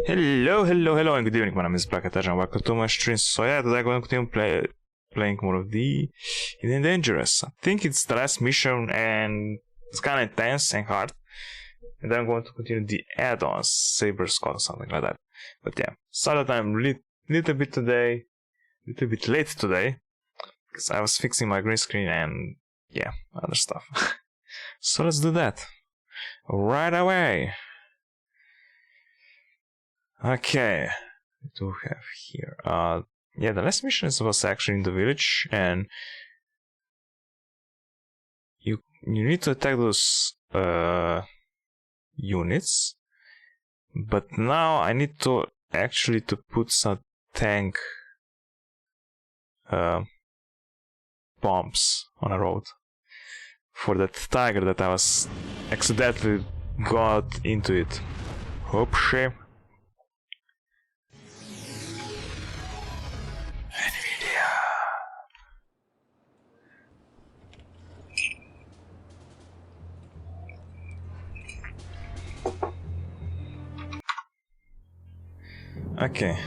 Hello, and good evening. My name is Blackatage and welcome to my stream. So yeah, today I'm going to continue playing more of the Hidden Dangerous. I think it's the last mission and it's kind of intense and hard. And then I'm going to continue the add-ons, Saber Skull or something like that. But yeah, sorry that I'm little bit late today, because I was fixing my green screen and yeah, other stuff. So let's do that right away. Okay, what do we have here? Yeah, the last mission was actually in the village, and you need to attack those units. But now I need to actually put some tank bombs on a road for that tiger that I was accidentally got into it. Oopsie. Okay.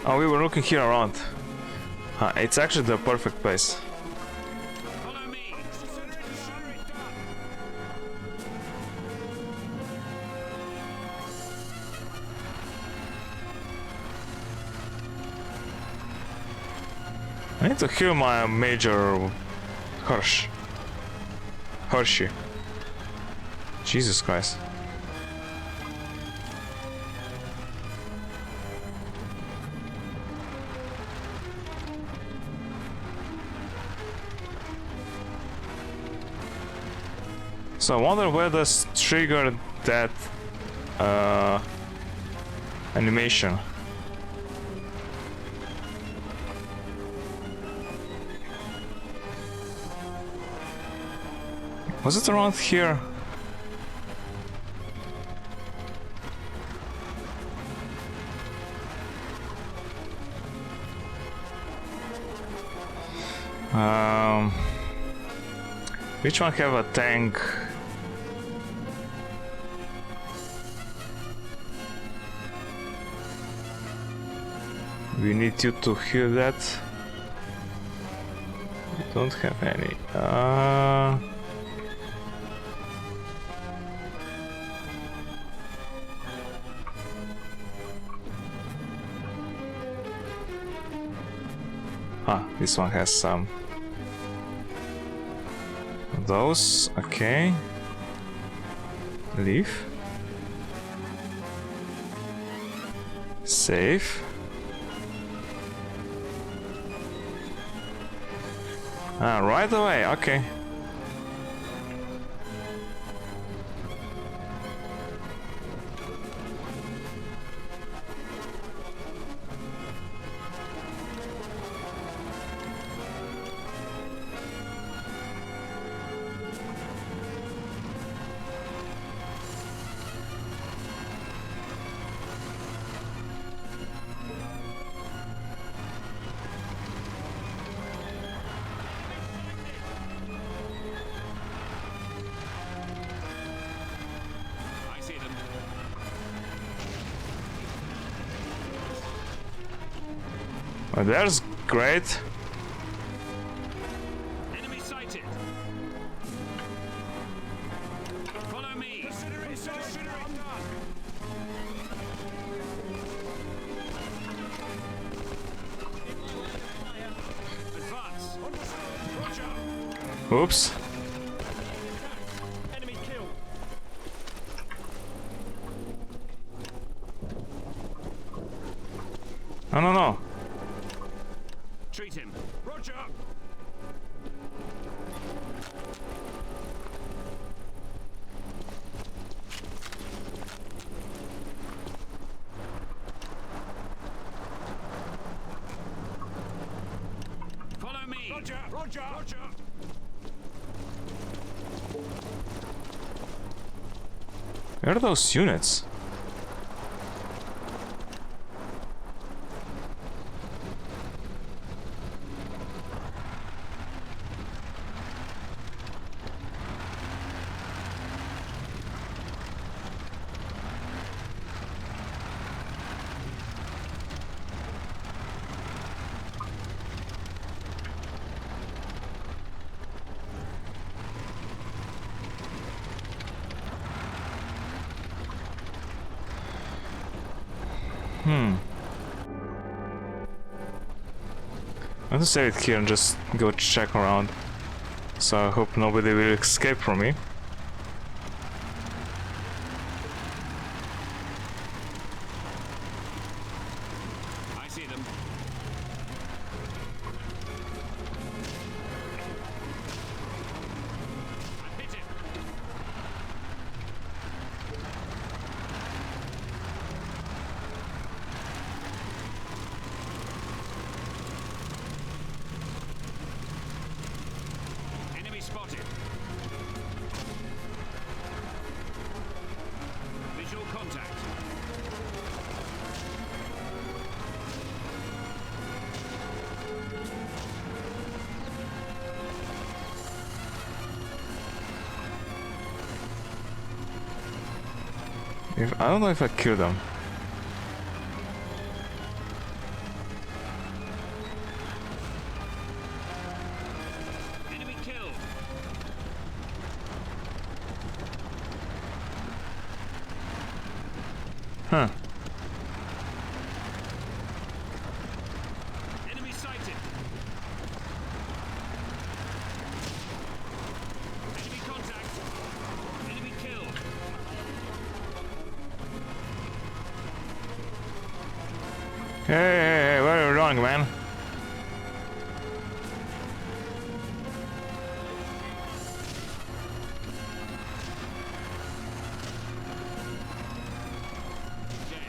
Oh, we were looking here around. It's actually the perfect place. I need to heal my major Hershey. Jesus Christ. So I wonder where this triggered that animation. Was it around here? Which one have a tank? We need you to heal that. We don't have any. This one has some of those. Okay. Leave. Save. Right away. Okay. Well, that's great. Enemy sighted. Follow me. Consider it done. Advance. Roger. Oops. Enemy killed. No. Treat him. Roger. Follow me. Roger. Where are those units? I'm gonna save it here and just go check around. So I hope nobody will escape from me. I see them. I hit him. Enemy spotted. Visual contact. I don't know if I killed them. Enemy killed. Huh. Enemy sighted. Enemy contact. Enemy killed. Hey, where are you going, man? Dead.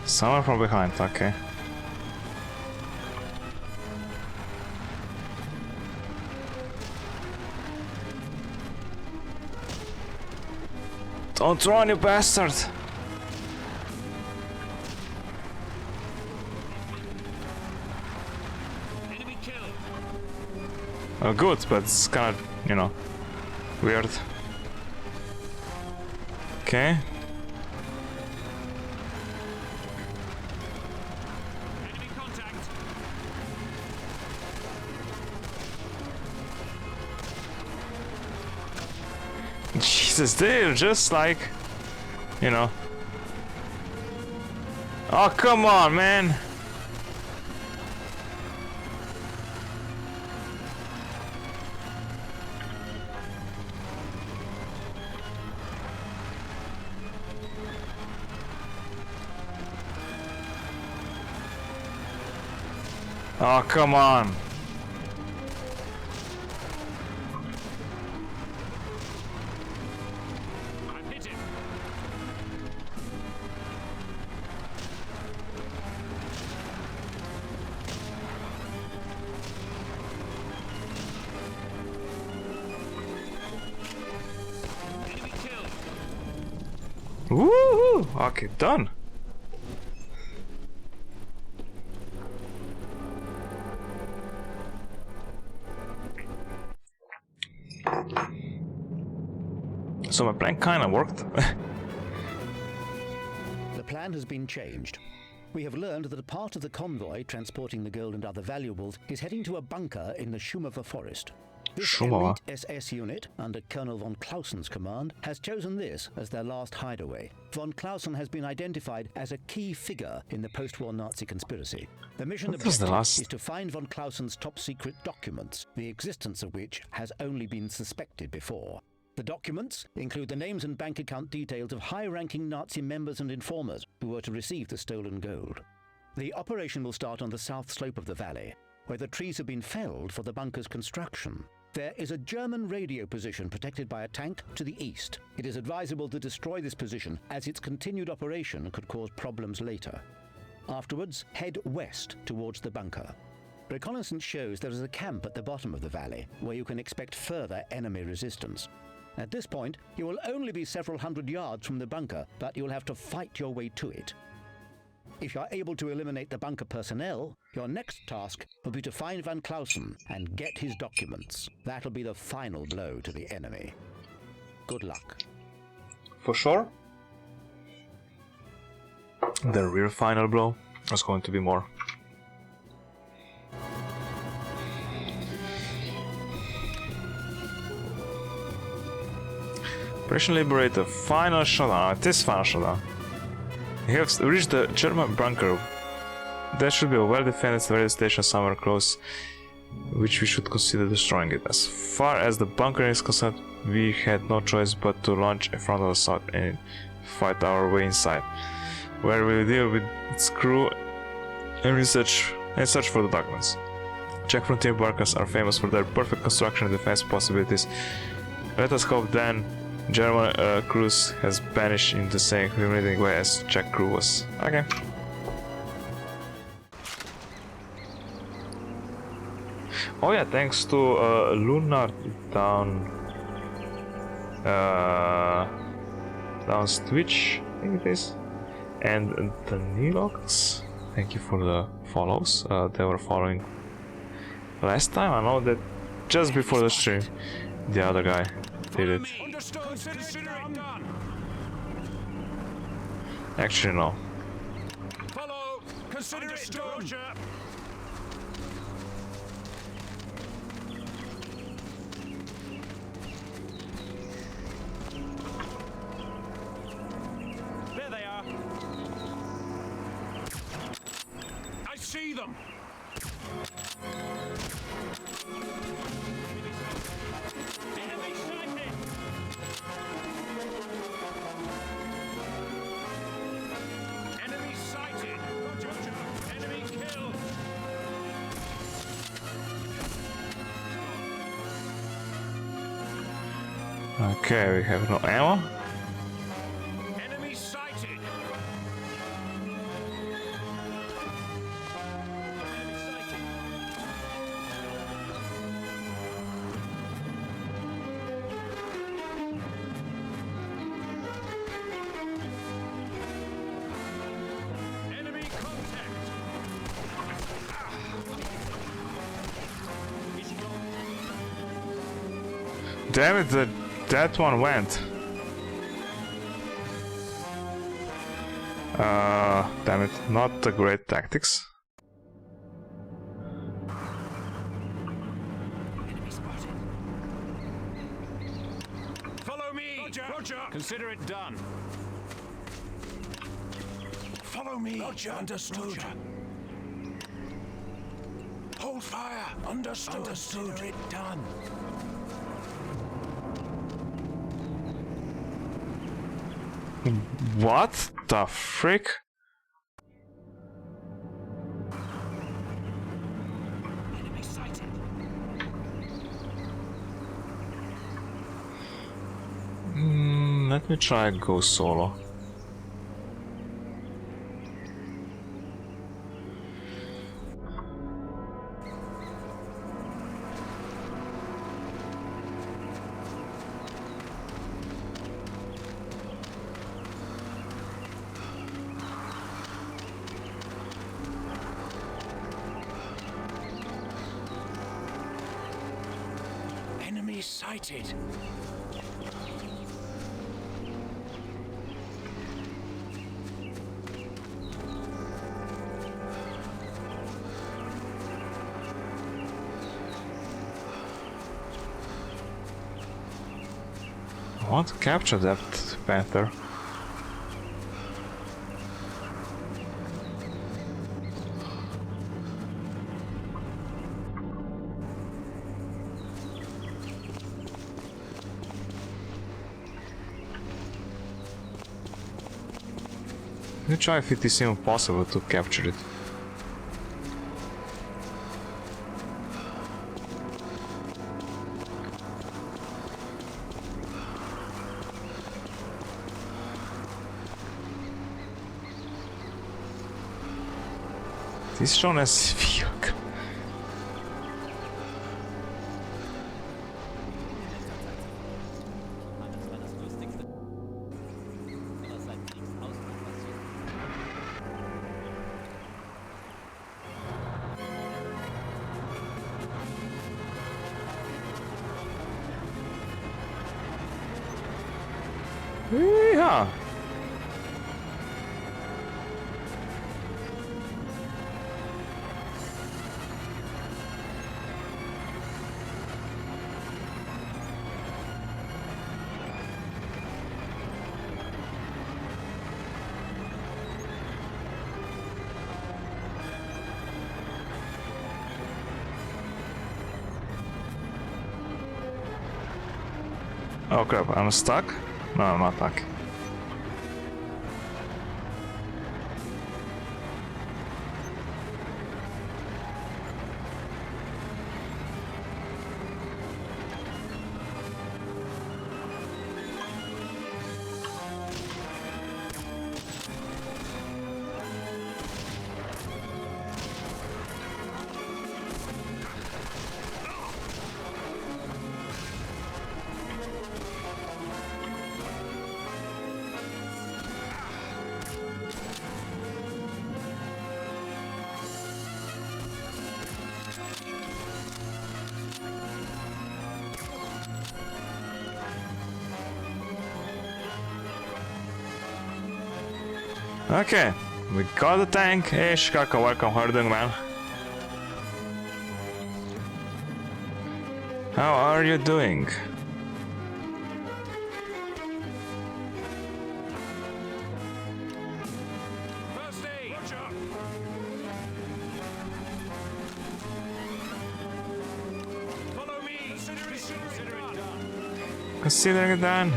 Someone from behind, okay. Don't run, you bastard! Enemy killed. Well, good, but it's kind of, you know, weird. Okay. Enemy contact. Jesus, they're just like, you know. Oh, come on, man. Oh, come on. I've hit him. Enemy killed. Woohoo! Okay, done. So my plan kinda worked. The plan has been changed. We have learned that a part of the convoy transporting the gold and other valuables is heading to a bunker in the Schumacher forest. This Schumacher? elite SS unit, under Colonel von Clausen's command, has chosen this as their last hideaway. Von Clausen has been identified as a key figure in the post-war Nazi conspiracy. The mission What was the objective last- is to find von Clausen's top-secret documents, the existence of which has only been suspected before. The documents include the names and bank account details of high-ranking Nazi members and informers who were to receive the stolen gold. The operation will start on the south slope of the valley, where the trees have been felled for the bunker's construction. There is a German radio position protected by a tank to the east. It is advisable to destroy this position, as its continued operation could cause problems later. Afterwards, head west towards the bunker. Reconnaissance shows there is a camp at the bottom of the valley where you can expect further enemy resistance. At this point, you will only be several hundred yards from the bunker, but you'll have to fight your way to it. If you're able to eliminate the bunker personnel, your next task will be to find Van Clausen and get his documents. That'll be the final blow to the enemy. Good luck. For sure. The real final blow is going to be more. Operation Liberate, the final showdown. It is final showdown. We have reached the German bunker. There should be a well-defended radio station somewhere close, which we should consider destroying it. As far as the bunker is concerned, we had no choice but to launch a frontal assault and fight our way inside, where we'll deal with its crew and search for the documents. Czech frontier bunkers are famous for their perfect construction and defense possibilities. Let us hope then German crews has vanished in the same humiliating way as Czech crew was. Okay. Oh yeah, thanks to Lunar Down's Twitch, I think it is, and the Nilox. Thank you for the follows. They were following last time. I know that just before the stream, the other guy did it. Consider it done. Actually, no. Follow. Consider it done. There they are. I see them. Enemy sighted. Enemy sighted. Roger. Enemy killed. Okay, we have no ammo. Enemy sighted. Enemy sighted. Enemy contact. Damn it, that one went. Damn it, not the great tactics. Enemy spotted. Follow me. Roger. Consider it done. Follow me. Roger. Understood. Hold fire. Understood. Consider it done. What the frick? Enemy sighted. Let me try and go solo. Enemy sighted. I want to capture that panther. Let me try if it is even possible to capture it. It is shown as vehicle. Yeehaw! Oh crap, I'm stuck? No, I'm not stuck. Oké, we got the tank, és kakavárkam haradunk már. How are you doing? First aid! Roger! Follow me! Consider it done! Consider it done.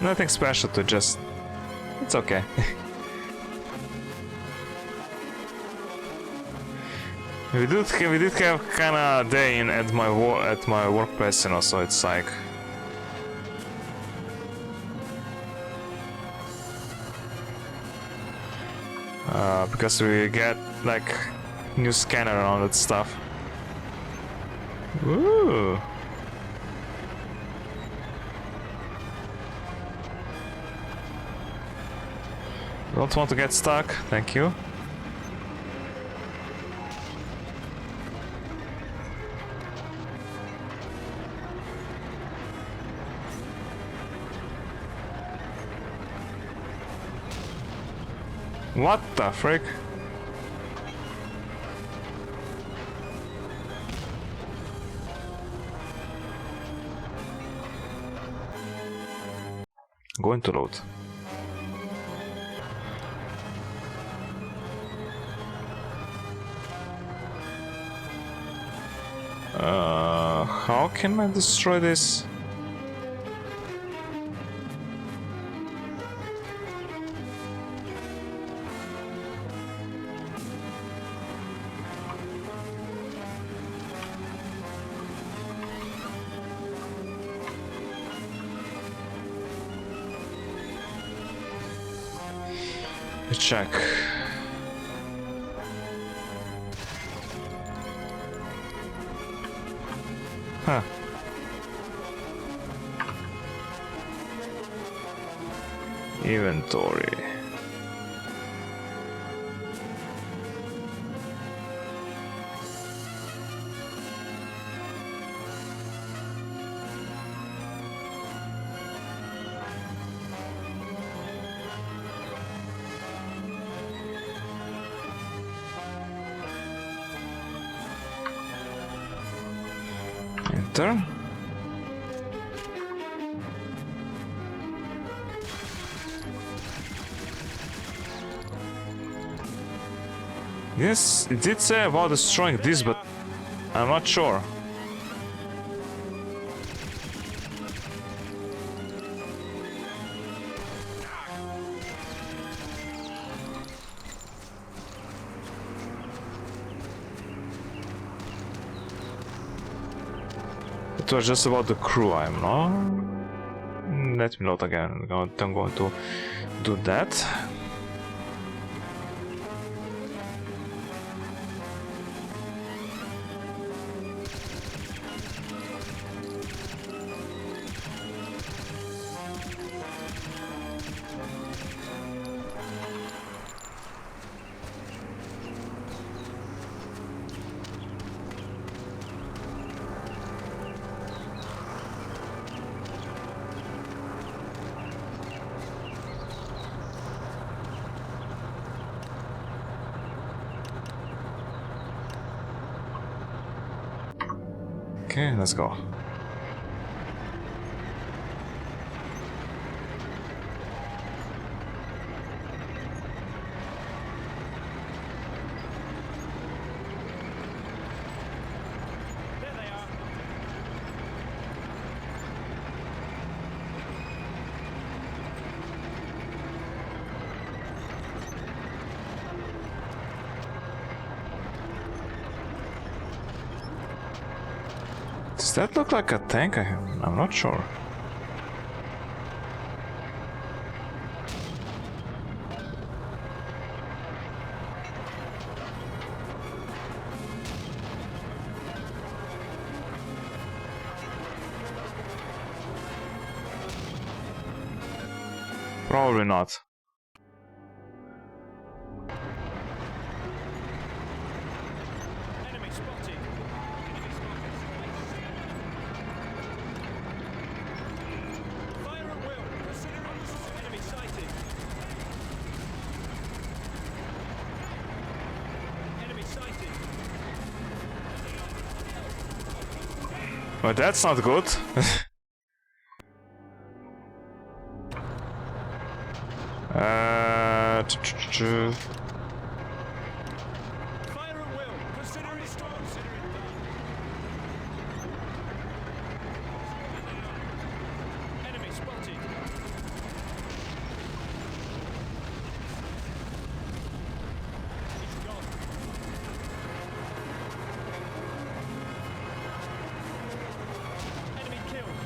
Nothing special to just... It's okay. we did have kinda day in at my workplace, you know, so it's like... because we get like new scanner and all that stuff. Ooh. Don't want to get stuck, thank you. What the frick? Going to load. How can I destroy this? Let's check. Huh. Inventory. Enter. Yes, it did say about destroying this, but I'm not sure. It was just about the crew, I'm not... Let me load again, I'm going to do that. Okay, let's go. Does that look like a tank? I'm not sure. Probably not. Enemy spotted. Fire at will. Considering enemy sighted. Enemy sighted. But that's not good. Fire at will. Considering storm. Enemy spotted. He's gone. Enemy killed.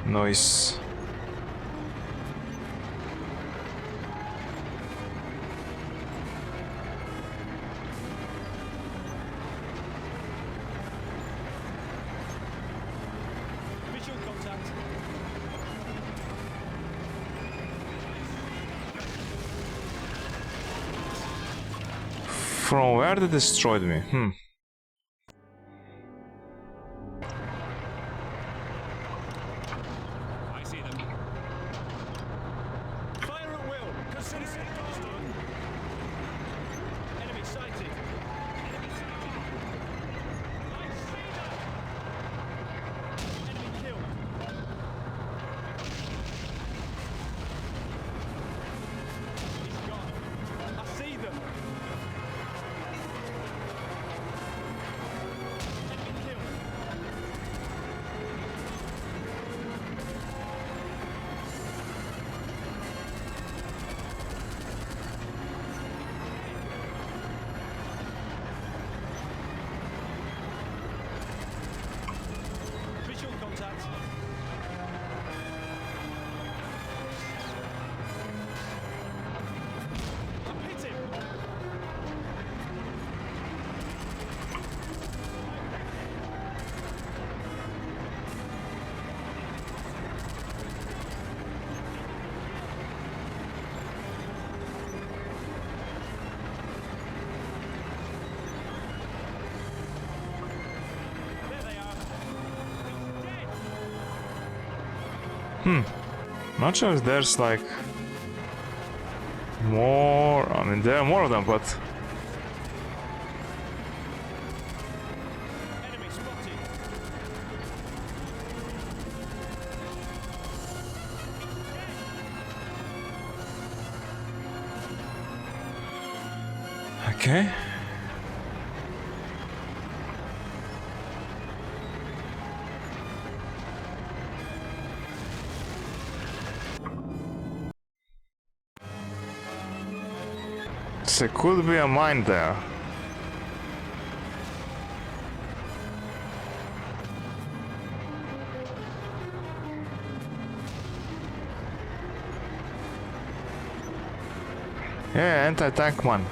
Noise. Visual contact. From where they destroyed me? I see them. Fire at will. Considering storm. Enemy sighted. Enemy sighted. I see them. Enemy killed. He's gone. I see them. Enemy killed. Visual contact. I've hit him. There they are. Dead. Not sure if there's like more. I mean, there are more of them, but Enemy spotted. okay. There could be a mine there. Yeah, anti-tank one.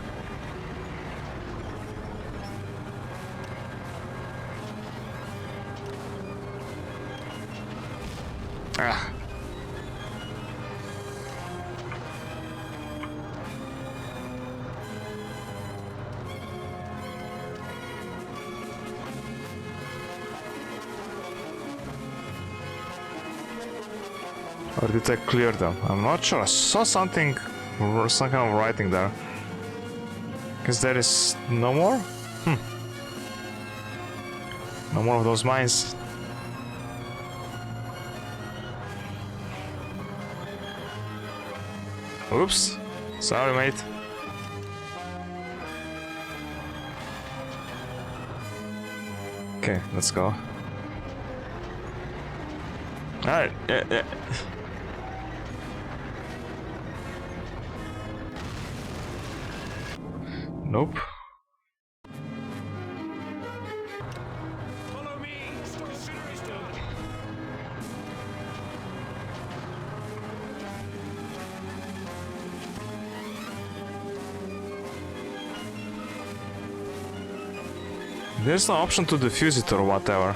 Ah. Or did I clear them? I'm not sure. I saw something, some kind of writing there. Guess there is no more? No more of those mines. Oops. Sorry, mate. Okay, let's go. Alright, Nope. Follow me. Consider it done. There's no option to defuse it or whatever.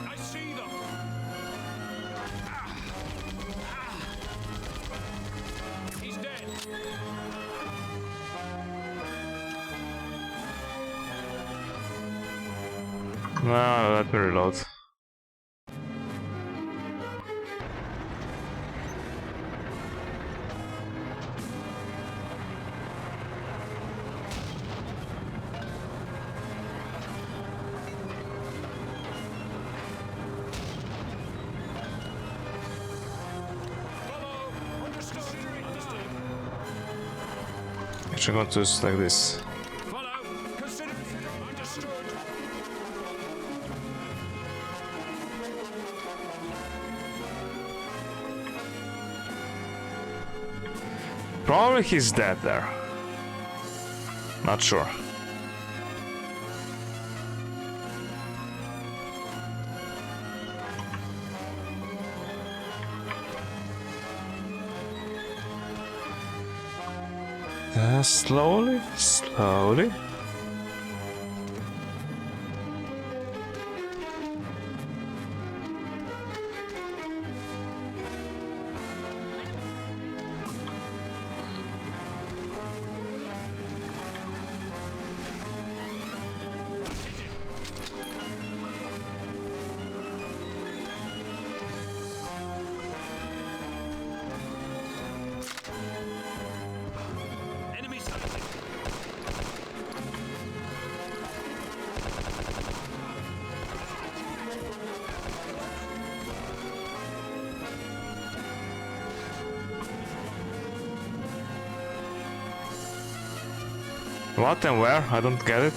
I see them. He's dead. No, let me reload. Follow. Understood. Understood. Actually, I'm going to do this like this. Follow. Consider it. Understood. Probably he's dead there. Not sure. Slowly, slowly. Enemy sighted. What and where? I don't get it.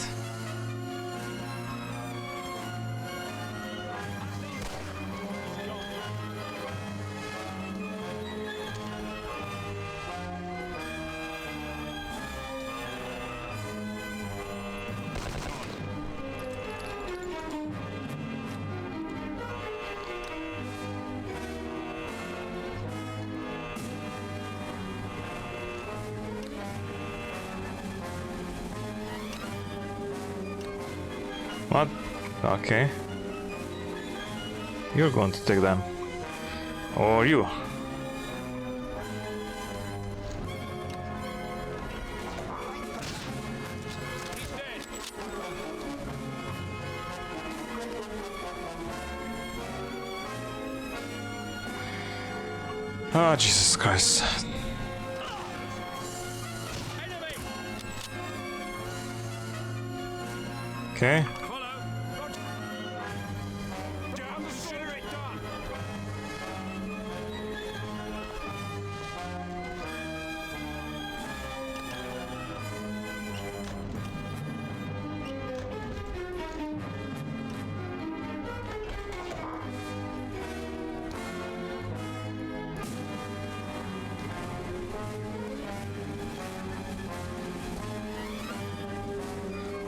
What? Okay. You're going to take them. Or you. He's dead. Ah, Jesus Christ. Enemy. Okay. Follow. Roger. Down. Consider it done.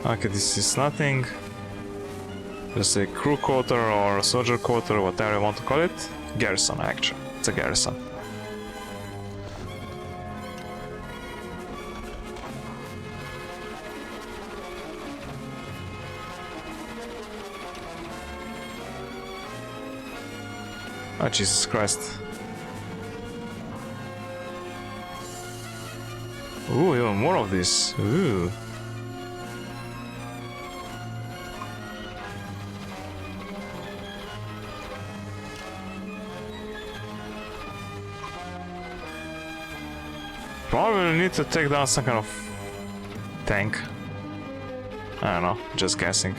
Okay, this is nothing. Just a crew quarter or a soldier quarter, whatever you want to call it. Garrison, actually. It's a garrison. Oh, Jesus Christ. Ooh, even more of this. Ooh. Probably need to take down some kind of tank. I don't know, just guessing.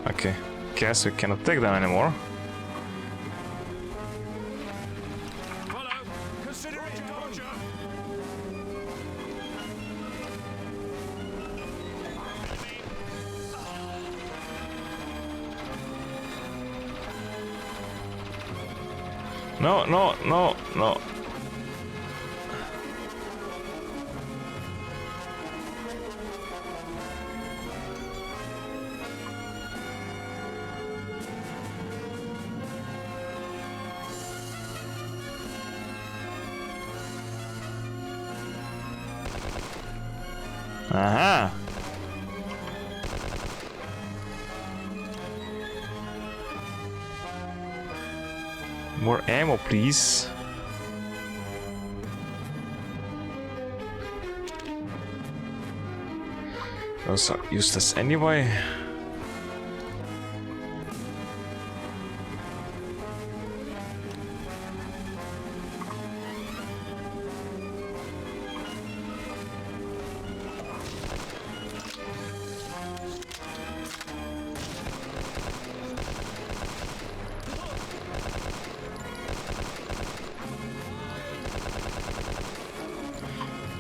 Okay, guess we cannot take them anymore. Follow. Consider it done. No, no, no, no. Aha! More ammo, please. Those are useless anyway.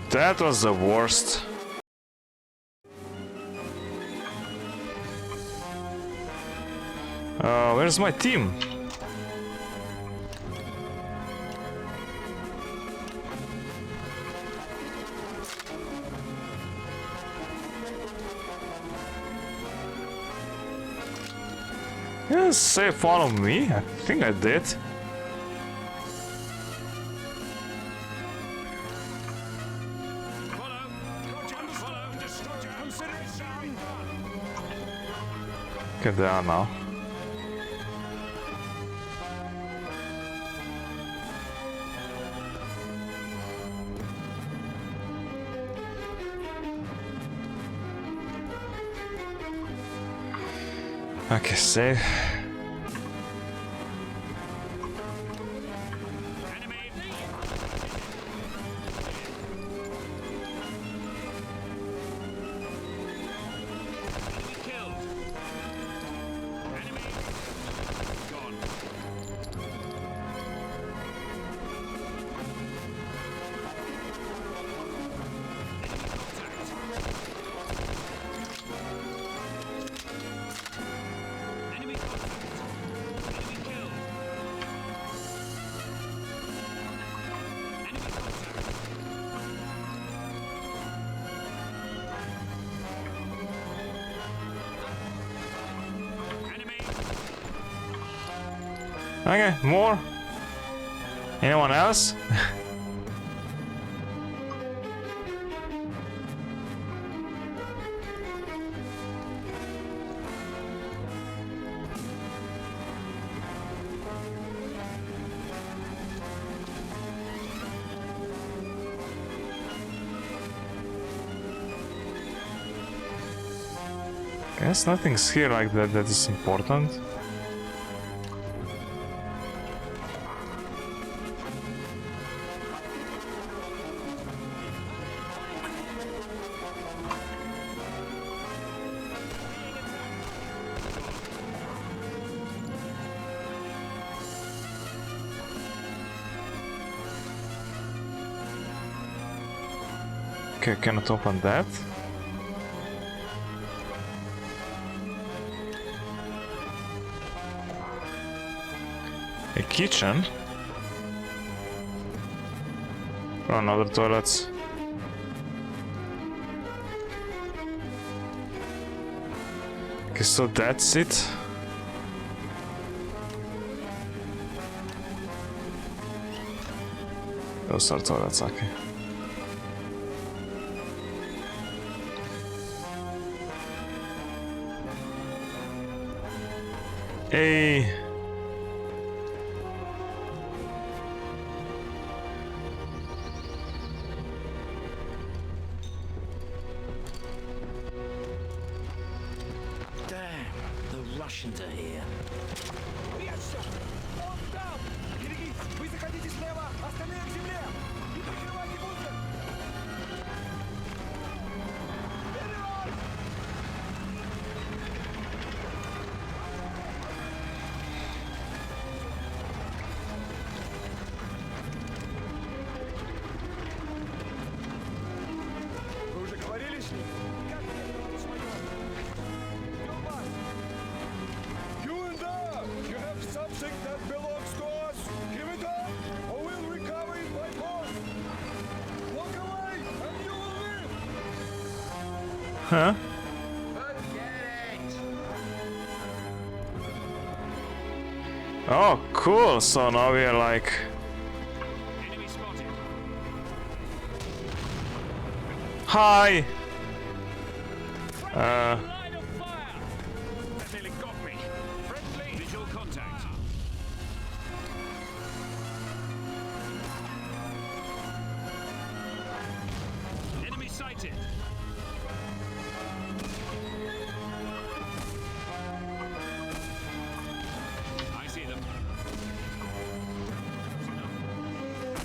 That was the worst. Where's my team? Yes, say follow me. I think I did. Get down now. Okay, save. Okay, more. Anyone else? Guess nothing's here like that that is important. Okay, cannot open that. A kitchen? Oh, another toilets. Okay, so that's it. Those are toilets, okay. Hey. Damn, the Russians are here. Вы заходите слева, остальные к земле! И прикрывайте бункер! Вперед! Вы уже говорили с ним? Как мне это, товарищ майор? Ждем вас! You and you have something that belongs to us. Give it up, or we'll recover it by force. Walk away, and you will live. Huh? Oh, cool. So now we are like. Enemy spotted. Hi. Line of fire. That nearly got me. Friendly. Visual contact. Enemy sighted. I see them.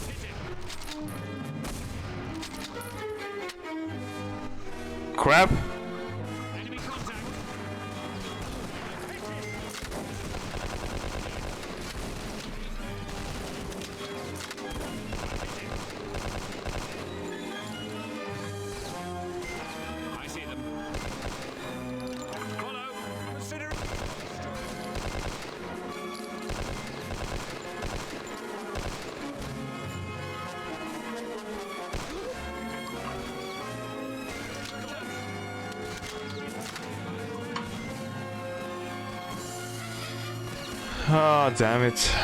Hit him. Crap. Enemy contact. Hit him. I see them. Follow. Consider. Oh, damn it.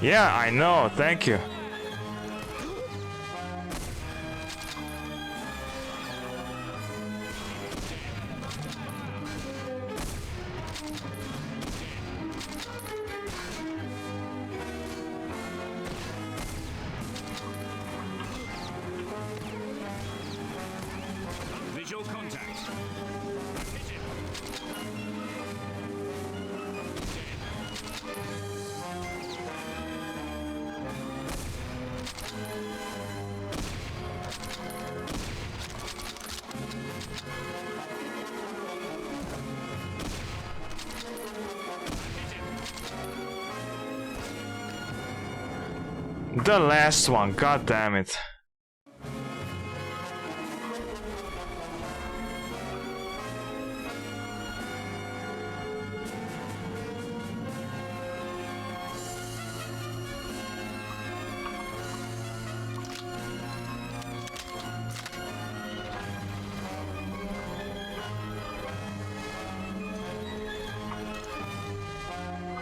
Yeah, I know. Thank you. Visual contact. Hit him. The last one. God damn it.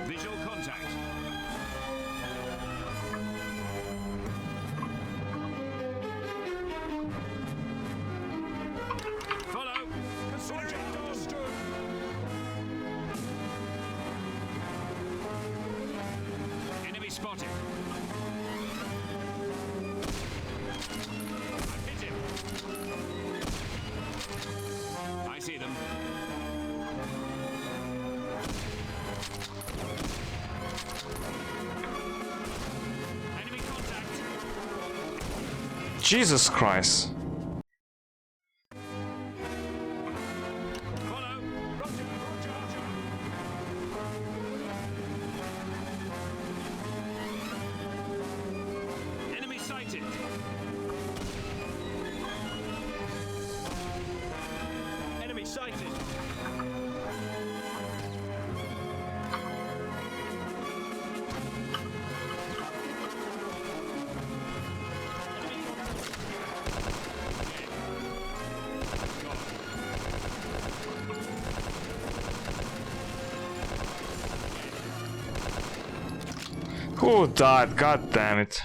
Visual contact. Follow. Consider it understood. Enemy spotted. I've hit him. I see them. Enemy contact. Jesus Christ. Follow. Roger, roger, roger. Enemy sighted. Enemy sighted. Who died? God damn it.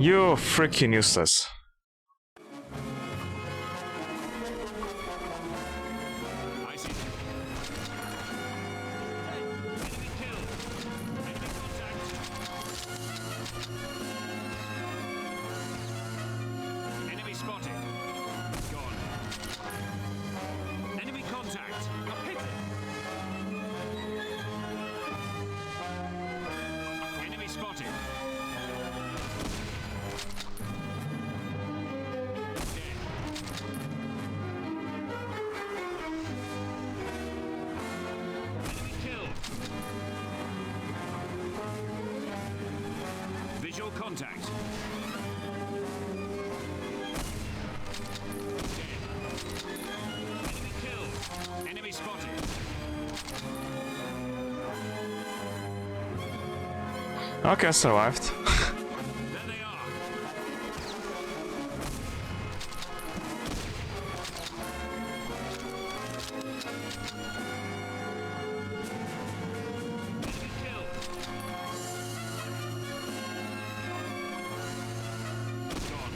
You freaking useless. I see. Enemy killed. Enemy contact. Enemy spotted. Gone. Enemy contact. I've hit it. Enemy spotted. Dead. Enemy killed. Visual contact. Dead. Enemy killed. Enemy spotted. Okay, I survived. There they are. Enemy killed. Gone.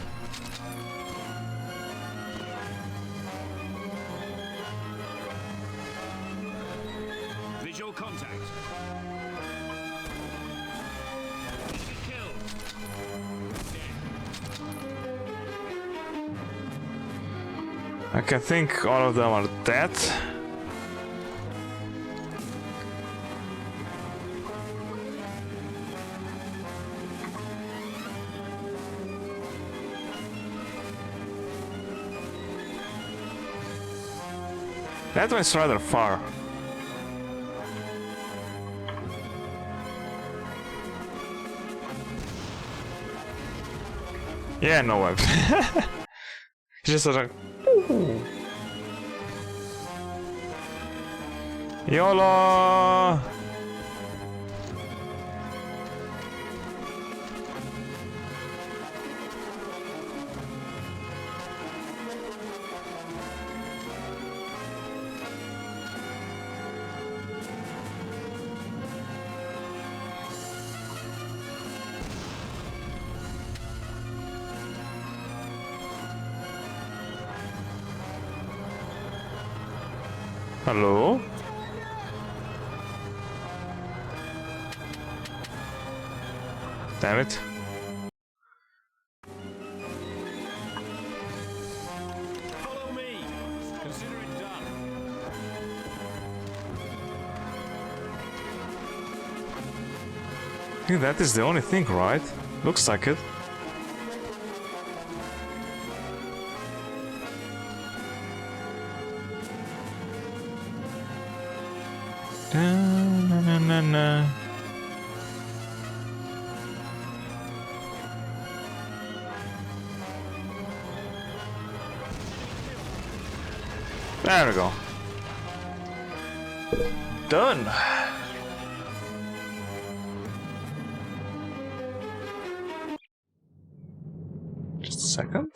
Visual contact. Enemy killed. Dead. Okay, I think all of them are dead. That one's rather far. Yeah, no way. Just like YOLO! Hello? Damn it. Follow me. Consider it done. I think that is the only thing, right? Looks like it. Na, na, na, na. There we go. Done. Just a second.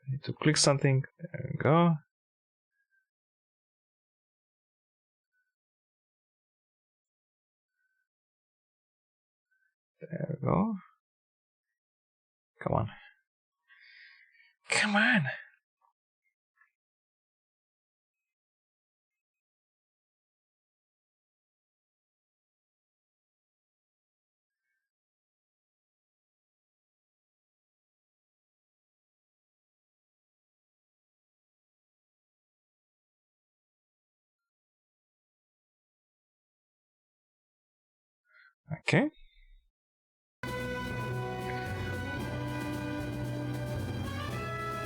Need to click something. There we go. There we go. Come on. Come on. Okay.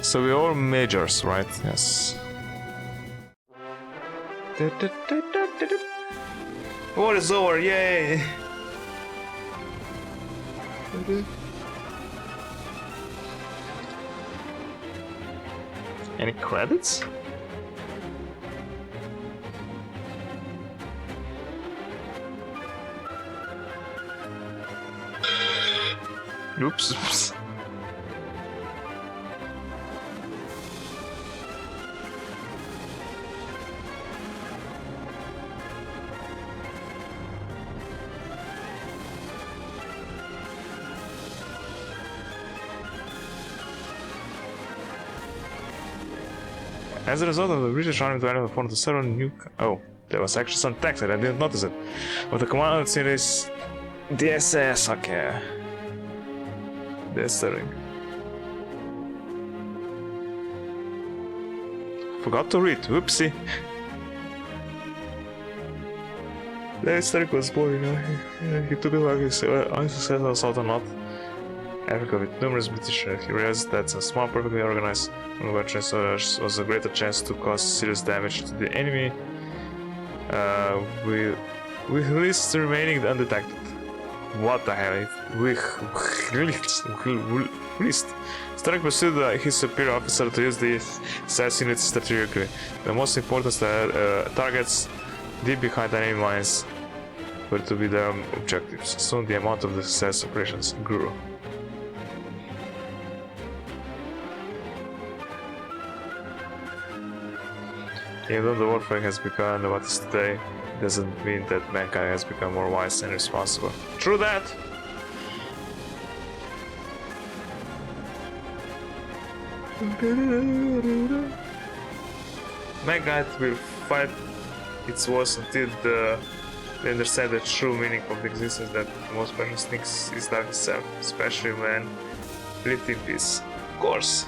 So we're all majors, right? Yes. War is over, yay! Any credits? Oops. As a result of the British Army development formed several new... Oh, there was actually some text and I didn't notice it. But the command series... DSS, okay. Destering. Forgot to read, whoopsie. Destering was born, he took it like his unsuccessful assault on North Africa with numerous British. He realized that a small, perfectly organized was a greater chance to cause serious damage to the enemy with least remaining undetected. What the hell? Least. Stark pursued his superior officer to use the SAS units strategically. The most important targets deep behind enemy lines were to be their objectives. Soon the amount of the SAS operations grew. Even though the warfare has become what it is today, it doesn't mean that mankind has become more wise and responsible. True that! Mankind will fight its wars until they understand the true meaning of the existence, that the most precious thing is life itself, especially when lived in peace. Of course!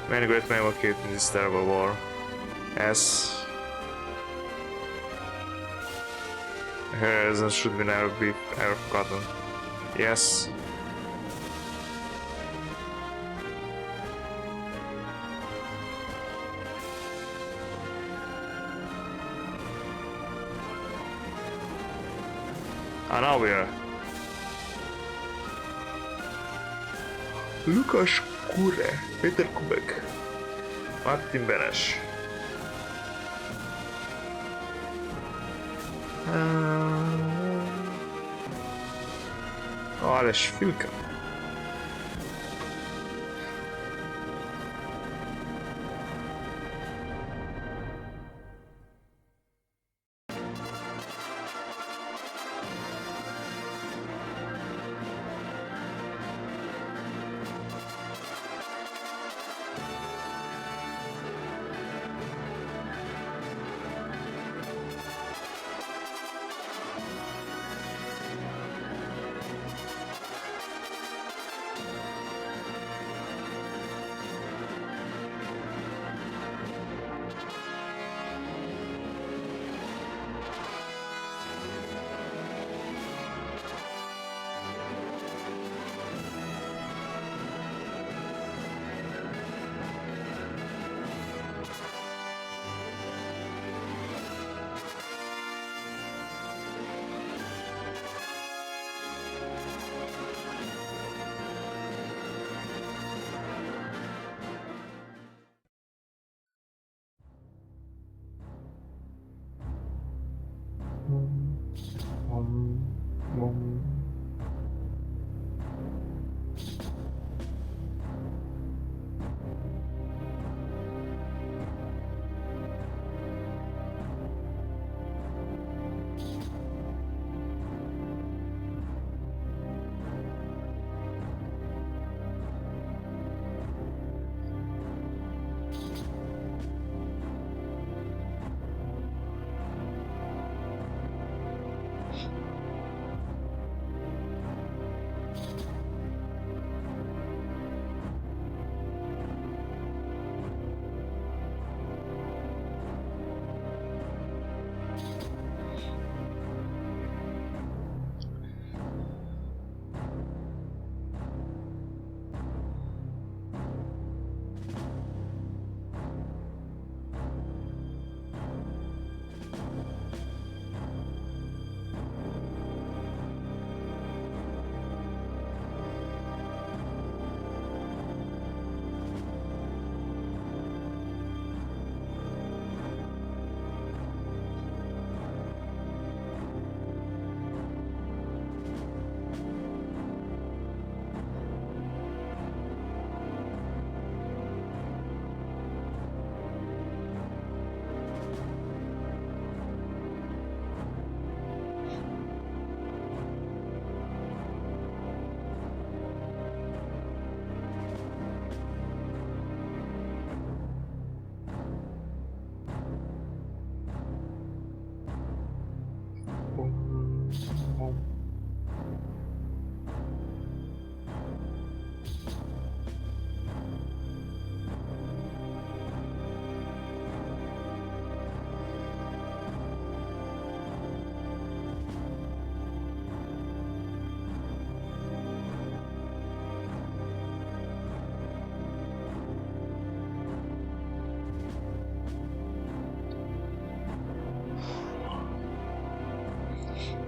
Many great men were killed in this terrible war. As heroism should be never forgotten. Yes. And now we are. Lukas Kure, Peter Kubek, Martin Benes. Ależ chwilkę.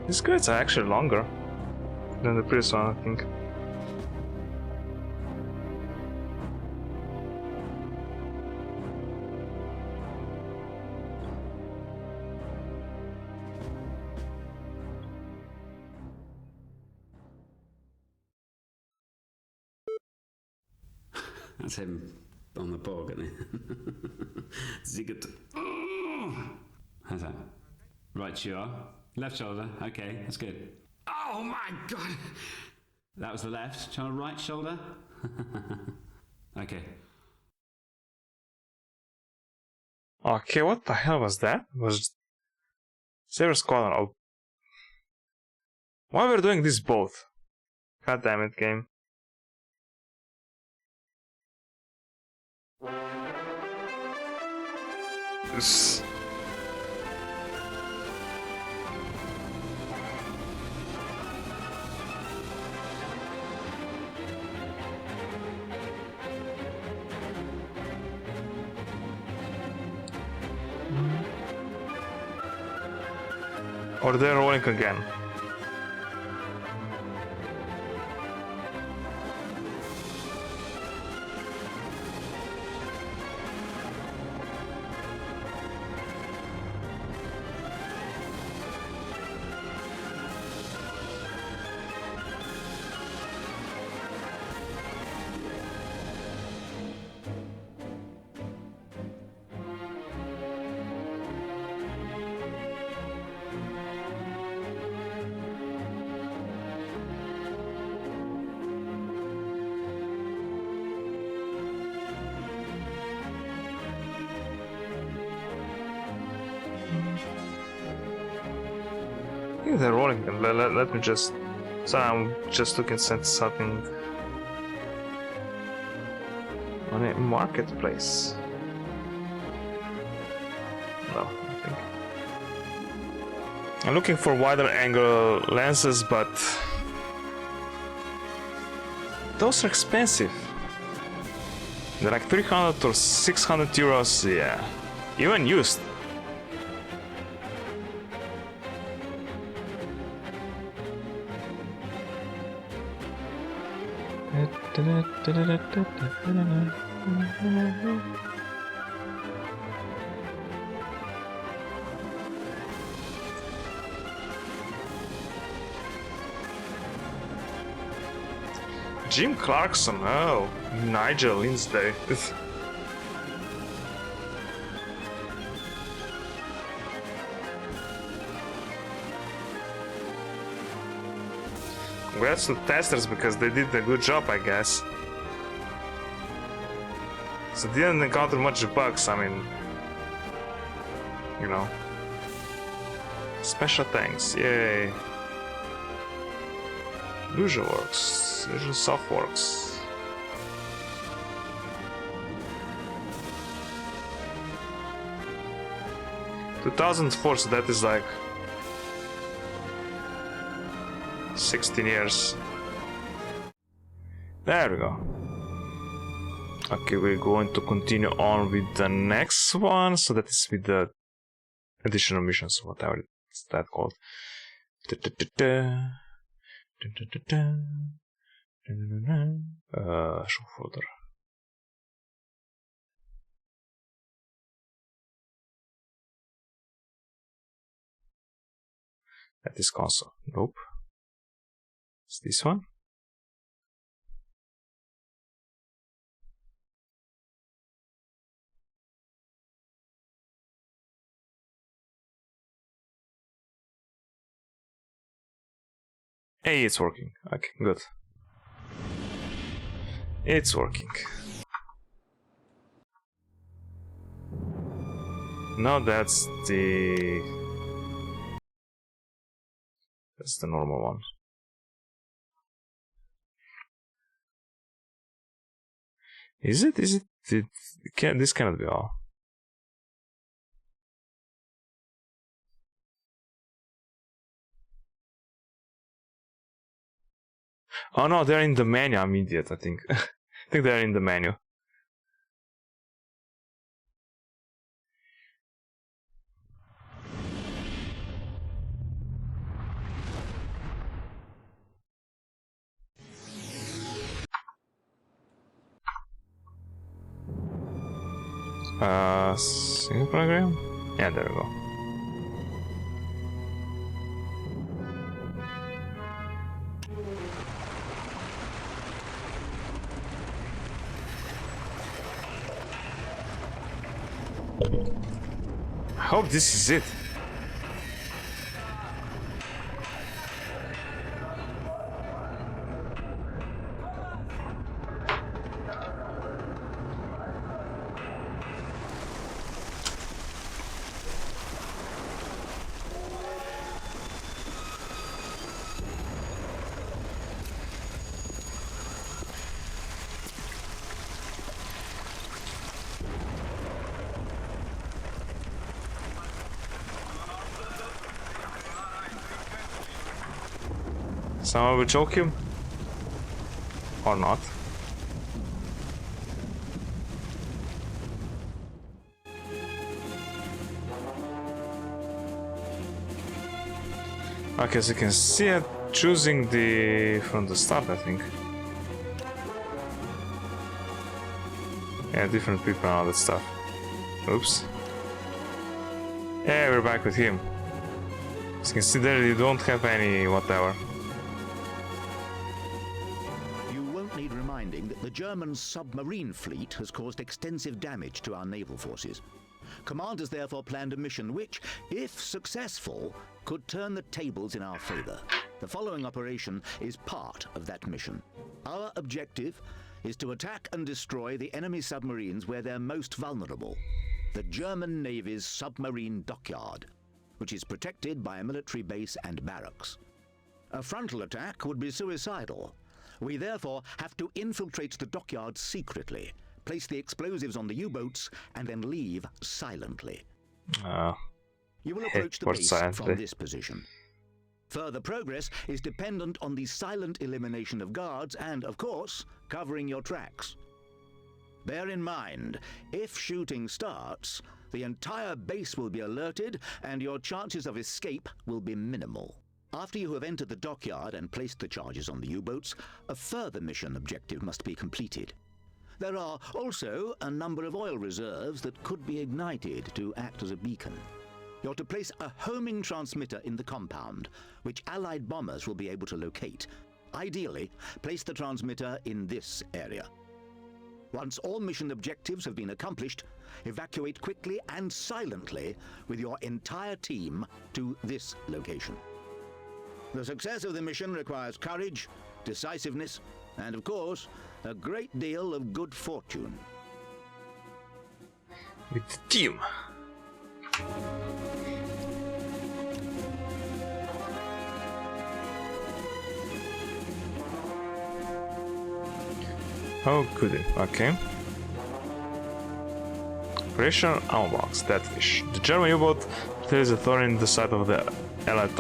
These credits are actually longer than the previous one, I think. That's him on the bog, isn't it? Zigged. How's that? Right, you are. Left shoulder. Okay, that's good. Oh my god! That was the left. Try right shoulder. Okay. Okay, what the hell was that? It was Severus Squadron. Oh. Why we're doing this both? God damn it, game. This. Or they're rolling again. I think they're rolling them. Let me just. So I'm just looking at something on a marketplace. No, nothing. I'm looking for wider angle lenses, but those are expensive. They're like 300 or 600 euros. Yeah, even used. Jim Clarkson, oh, Nigel Lindsay. Congrats to the testers because they did a good job, I guess. So didn't encounter much bugs, I mean, you know. Special thanks, yay. Usual works, usual soft works. $2004, so that is like 16 years. There we go. Okay, we're going to continue on with the next one. So that is with the additional missions, whatever it's that called. Show folder. That is console. Nope. It's this one. Hey, it's working. Okay, good. It's working. No, that's the normal one. Is it? This cannot be all. Oh no, they're in the menu. I'm idiot, I think. I think they're in the menu. Single program? Yeah, there we go. I hope this is it. Someone will choke him? Or not? Okay, so you can see it choosing the from the start, I think. Yeah, different people and all that stuff. Oops. Yeah, we're back with him. As you can see there, you don't have any whatever. Need reminding that the German submarine fleet has caused extensive damage to our naval forces. Command has therefore planned a mission which, if successful, could turn the tables in our favor. The following operation is part of that mission. Our objective is to attack and destroy the enemy submarines where they're most vulnerable. The German Navy's submarine dockyard, which is protected by a military base and barracks. A frontal attack would be suicidal. We therefore have to infiltrate the dockyard secretly, place the explosives on the U-boats, and then leave silently. You will approach the base from this position. Further progress is dependent on the silent elimination of guards and, of course, covering your tracks. Bear in mind, if shooting starts, the entire base will be alerted and your chances of escape will be minimal. After you have entered the dockyard and placed the charges on the U-boats, a further mission objective must be completed. There are also a number of oil reserves that could be ignited to act as a beacon. You're to place a homing transmitter in the compound, which Allied bombers will be able to locate. Ideally, place the transmitter in this area. Once all mission objectives have been accomplished, evacuate quickly and silently with your entire team to this location. The success of the mission requires courage, decisiveness, and of course, a great deal of good fortune. With the team. Oh, goody. Okay. Operation Ammo Box, Deadfish. The German U-boat is a thorn in the side of the Allied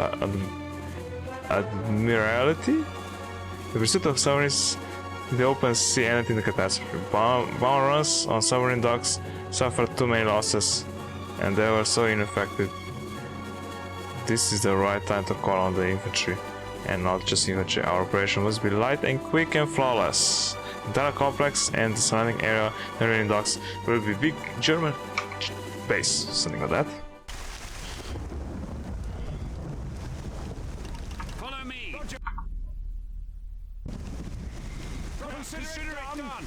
Admiralty. The pursuit of submarines in the open sea ended in the catastrophe. Bomb runs on submarine docks suffered too many losses, and they were so ineffective. This is the right time to call on the infantry, and not just infantry. Our operation must be light and quick and flawless. The entire complex and the surrounding area, the remaining docks, will be big German base, something like that. Follow me! Consider it done!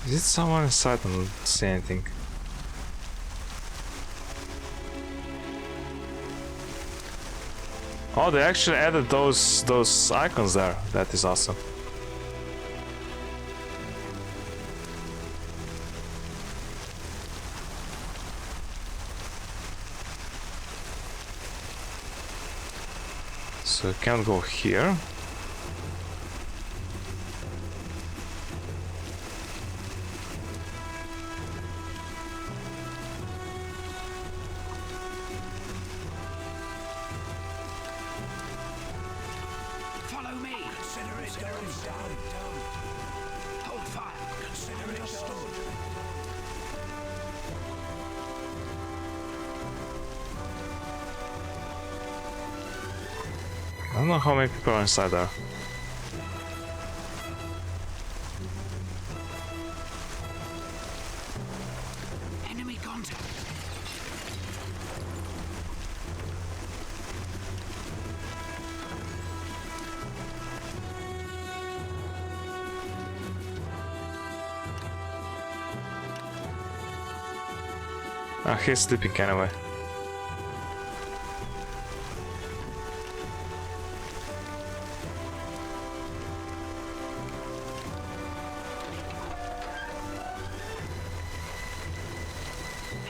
Is it someone inside? I don't see anything. Oh, they actually added those icons there. That is awesome. So you can't go here. Consider it done. Hold fire. Consider it understood. I don't know how many people are inside there. Enemy contact. Ah, he's sleeping anyway.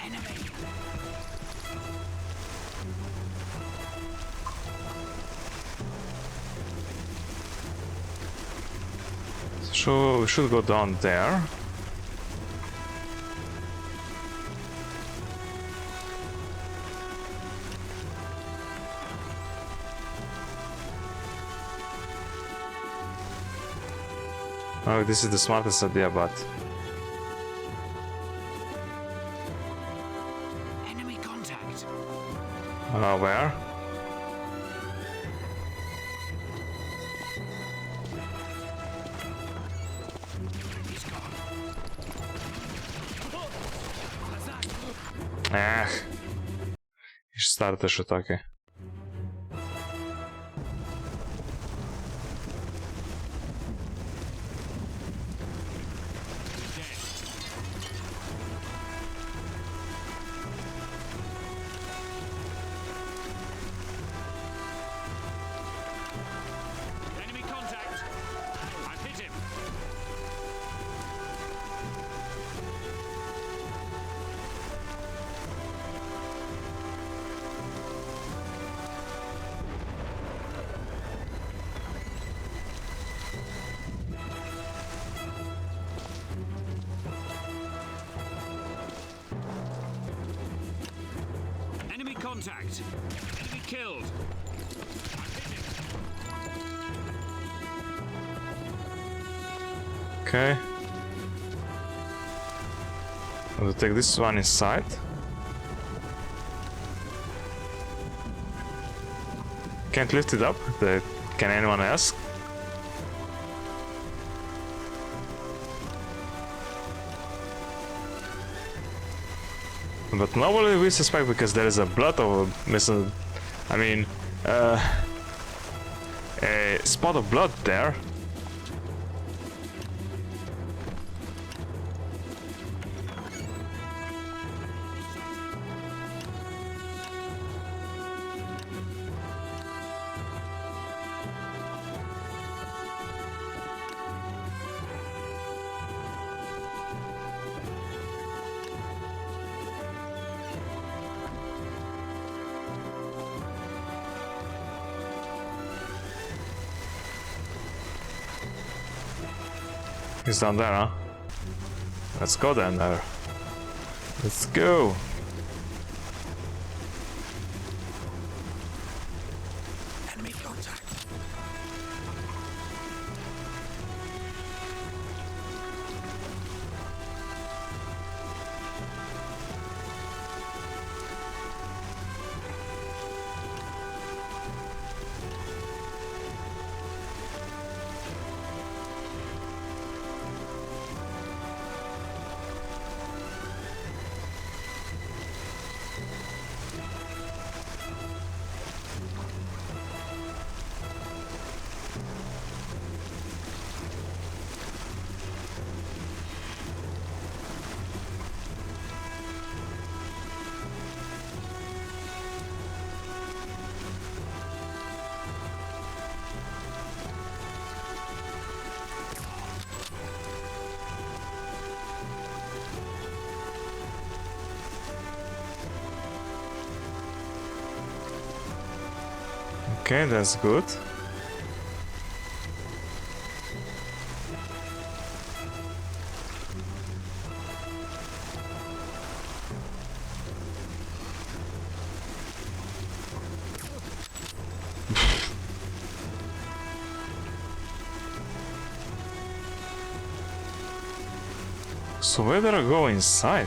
Enemy. So we should go down there. Oh, this is the smartest idea, but Enemy contact. where? He's gone. Ще старата шутаки. Enemy contact. I've hit him. Enemy contact. Enemy killed. I've hit him. Okay. I'll take this one inside. Can't lift it up. Can anyone ask? But nobody will suspect because there is a blood of missing. I mean, a spot of blood there. He's down there, huh? Let's go down there. Let's go. Enemy contact. Okay, that's good. So where did I go inside?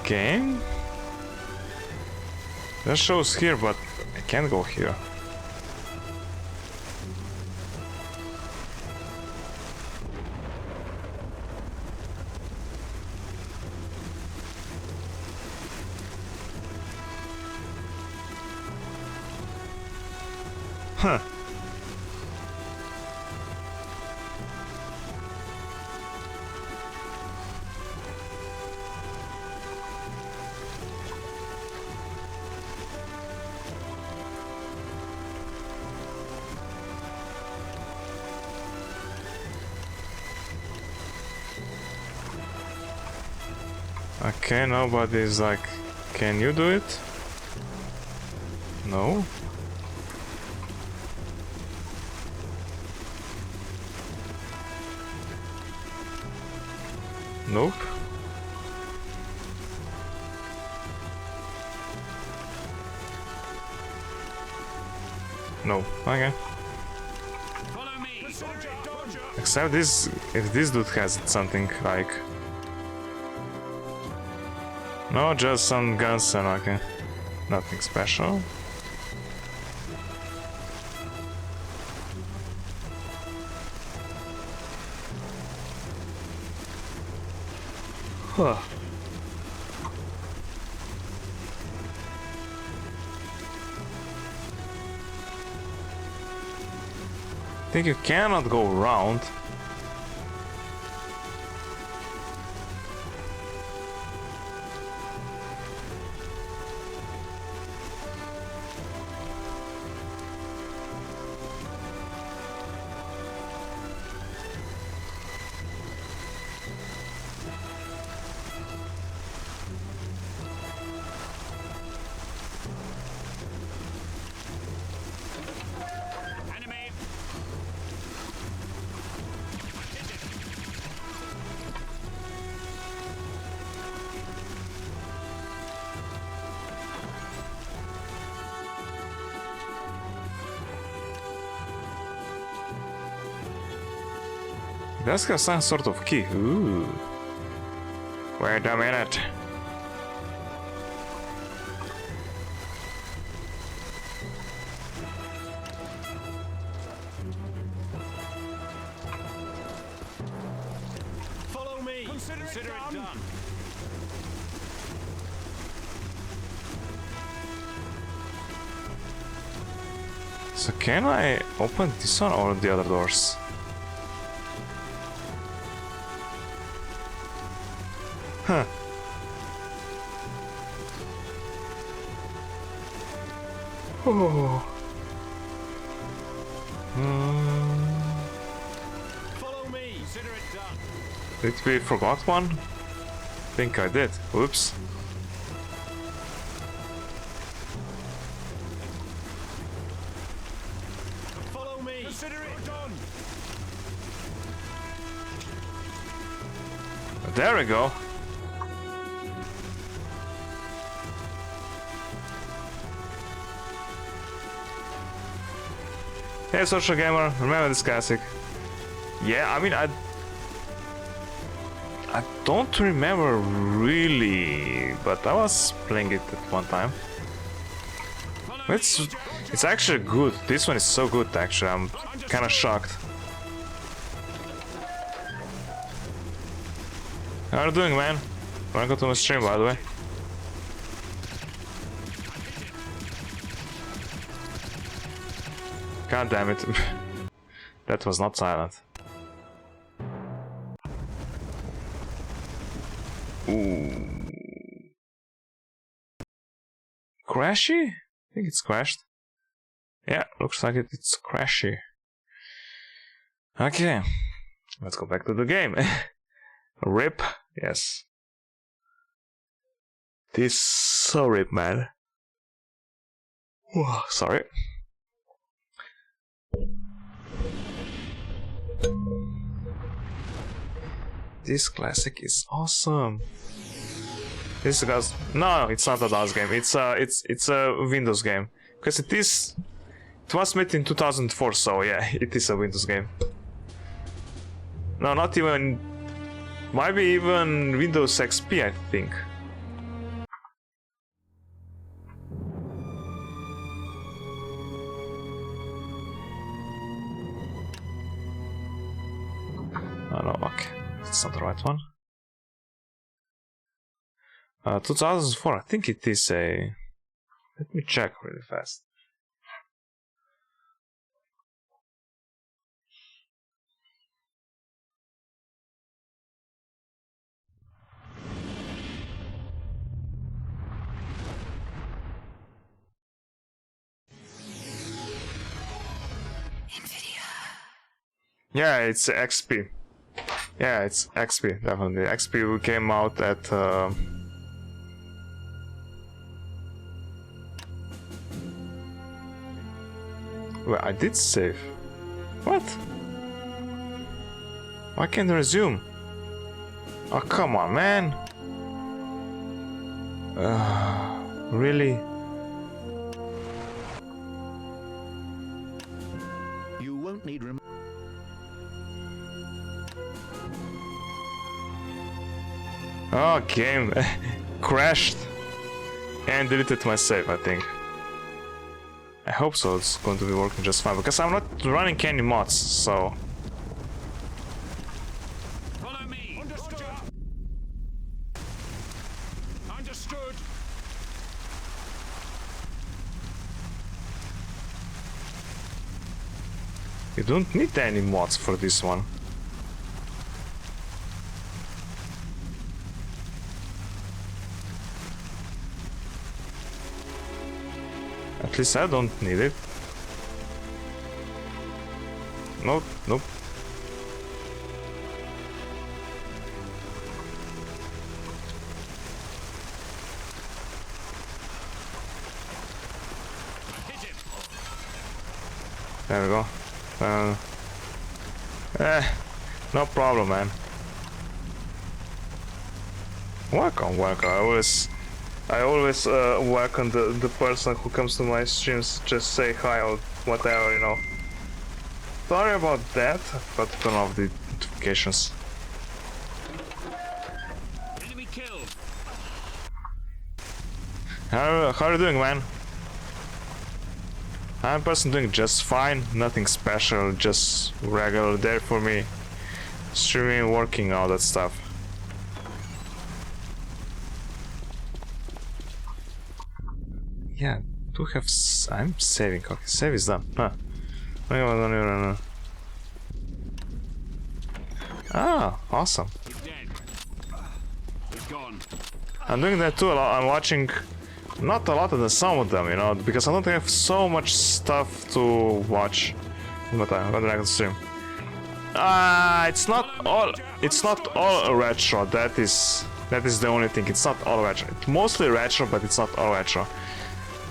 Okay. That shows here, but I can't go here. Huh. Okay, nobody's like, can you do it? No? Nope. No. Okay. Follow me. Except this, if this dude has something like... No, just some guns and okay. Nothing special. Huh. I think you cannot go around. Enemy. That's got some sort of key. Ooh. Wait a minute. Follow me. Consider it done. So can I open this one or the other doors? Huh. Oh. Follow me. Consider it done. Did we forgot one? Think I did. Oops. Follow me. Consider it done. There we go. Hey, social gamer, remember this classic? Yeah, I mean, I don't remember really, but I was playing it at one time. It's actually good. This one is so good, actually. I'm kind of shocked. How are you doing, man? Wanna go to my stream, by the way? God damn it. That was not silent. Ooh. Crashy? I think it's crashed. Yeah, looks like it's crashy. Okay. Let's go back to the game. RIP. Yes. This is so RIP, man. Whoa, sorry. This classic is awesome. This goes. No, it's not a DOS game. It's a Windows game because it is. It was made in 2004, so yeah, it is a Windows game. No, not even. Maybe even Windows XP, I think. Oh no, okay, that's not the right one. 2004, I think it is a. Let me check really fast. Yeah, it's XP. Yeah, it's XP, definitely. XP came out at. Well, I did save. What? Why can't I resume? Oh, come on, man. Really? You won't need Oh, game crashed and deleted my save, I think. I hope so, it's going to be working just fine, because I'm not running any mods, so... Follow me. Understood. Understood. You don't need any mods for this one. At least I don't need it. Nope, nope. Hit him. There we go. No problem, man. Welcome, welcome. I always welcome the person who comes to my streams. Just say hi or whatever, you know. Sorry about that. I forgot to turn off the notifications. Enemy killed. How are you doing, man? I'm personally doing just fine. Nothing special. Just regular day for me. Streaming, working, all that stuff. Yeah, do have. I'm saving. Okay, save is done. Huh. No. Ah, awesome. He's dead. He's gone. I'm doing that too a lot. I'm watching not a lot of some of them, you know, because I don't have so much stuff to watch. But when I can stream. It's not all retro. That is the only thing. It's not all retro. It's mostly retro, but it's not all retro.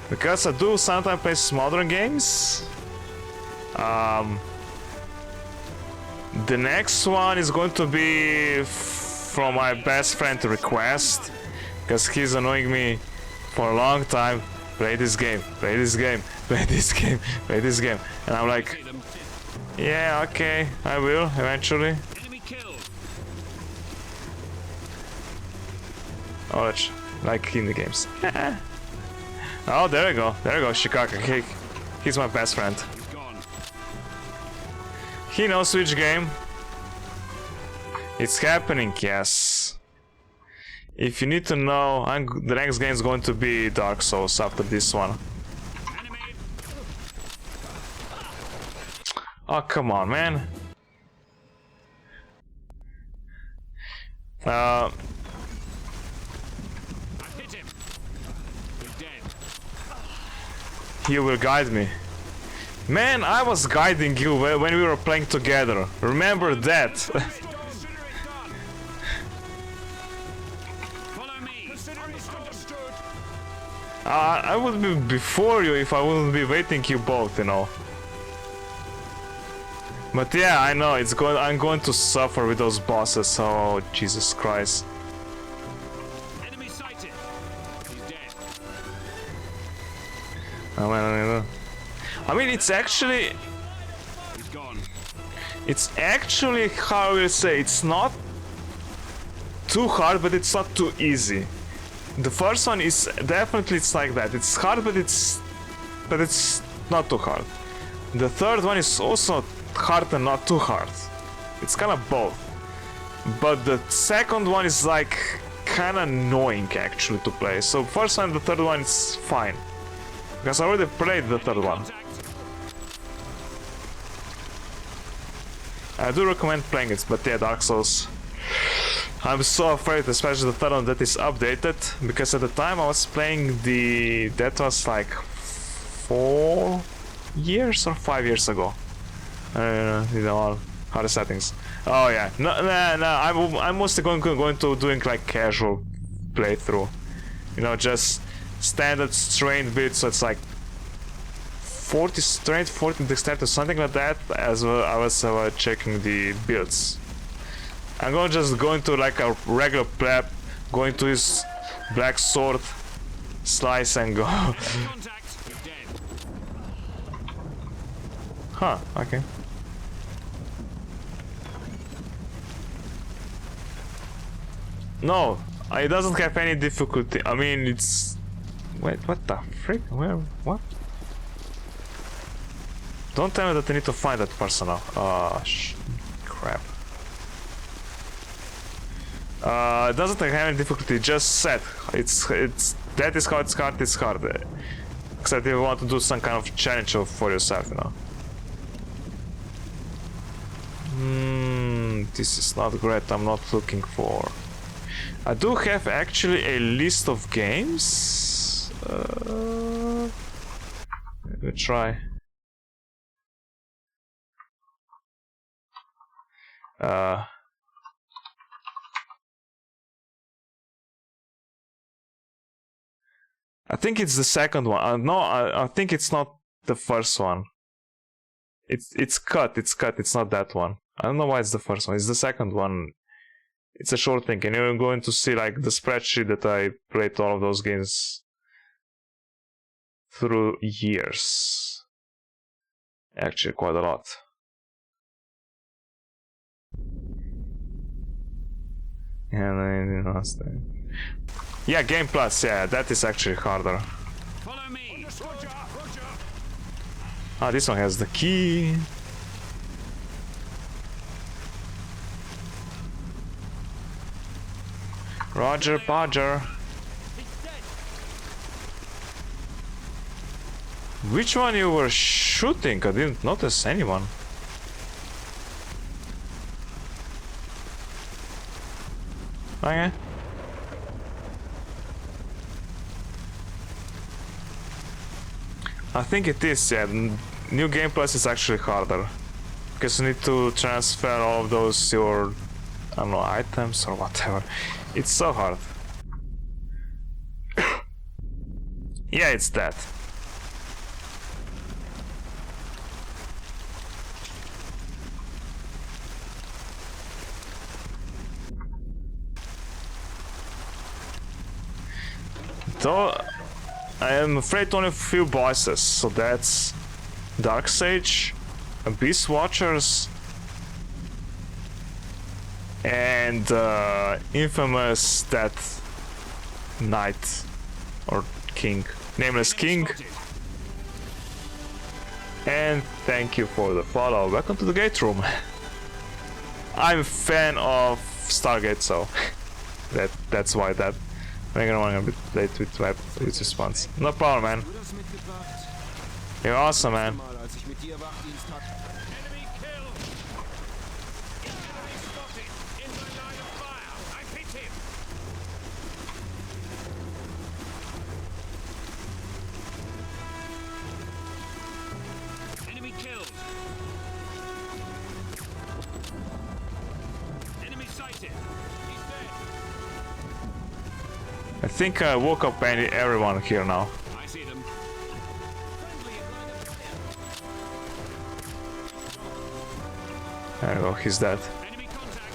Because I do sometimes play some modern games. The next one is going to be from my best friend request, because he's annoying me for a long time. Play this game, play this game, play this game, play this game, and I'm like, Hit him. yeah, okay, I will eventually. Enemy killed. Oh, that's like indie games. Oh, there you go, Shikaka. He's my best friend. He's gone. He knows which game. It's happening, yes. If you need to know, the next game is going to be Dark Souls after this one. Enemy. Oh, come on, man. I've hit him. He's dead. You will guide me. Man, I was guiding you when we were playing together. Remember that. Consider it done. Follow me. Consider it understood. I would be before you if I wouldn't be waiting you both, you know. But yeah, I know I'm going to suffer with those bosses. Oh, Jesus Christ. Enemy sighted. I mean, it's actually... He's gone. It's actually, how I will say, it's not too hard, but it's not too easy. The first one is definitely it's like that. It's hard, but it's not too hard. The third one is also hard and not too hard. It's kind of both. But the second one is like kind of annoying actually to play. So first one and the third one is fine. Because I already played the third one. Contact. I do recommend playing it, but yeah, Dark Souls. I'm so afraid, especially the third one that is updated, because at the time I was playing that was like 4 years or 5 years ago. All hard settings. Oh yeah, no. I'm mostly going to doing like casual playthrough. You know, just standard strength build, so it's like 40 strength, 40 dexterity, something like that. As well, I was checking the builds. I'm gonna just go into like a regular pleb, going to his black sword, slice and go. Contact. You're dead. Huh, okay. No, it doesn't have any difficulty. I mean, it's... Wait, what the frick? Where? What? Don't tell me that I need to find that person now. Oh, crap. It doesn't have any difficulty, just set. That is how it's hard. Except if you want to do some kind of challenge for yourself, you know. This is not great, I'm not looking for... I do have actually a list of games. Let me try. I think it's the second one. No, I think it's not the first one. It's cut. It's not that one. I don't know why it's the first one. It's the second one. It's a short thing, and you're going to see like the spreadsheet that I played all of those games through years. Actually, quite a lot. And then last time. Yeah, Game Plus. Yeah, that is actually harder. Follow me. Ah, this one has the key. Roger, Podger. Which one you were shooting? I didn't notice anyone. Okay. I think it is, yeah. New Game Plus is actually harder. Because you need to transfer all of those, your, I don't know, items or whatever. It's so hard. Yeah, it's that. Though I am afraid only a few bosses, so that's Darksage, Abyss Watchers, and infamous that knight or king, Nameless King. And thank you for the follow. Welcome to the Gate Room. I'm a fan of Stargate, so that's why that. I'm gonna run a bit late with response. No problem, man. You're awesome, man. Enemy killed. Enemy spotted. In my line of fire. I hit him. Enemy killed. Enemy sighted. He's dead. I think I woke up everyone here now. I see them. There you go, he's dead. Enemy contact.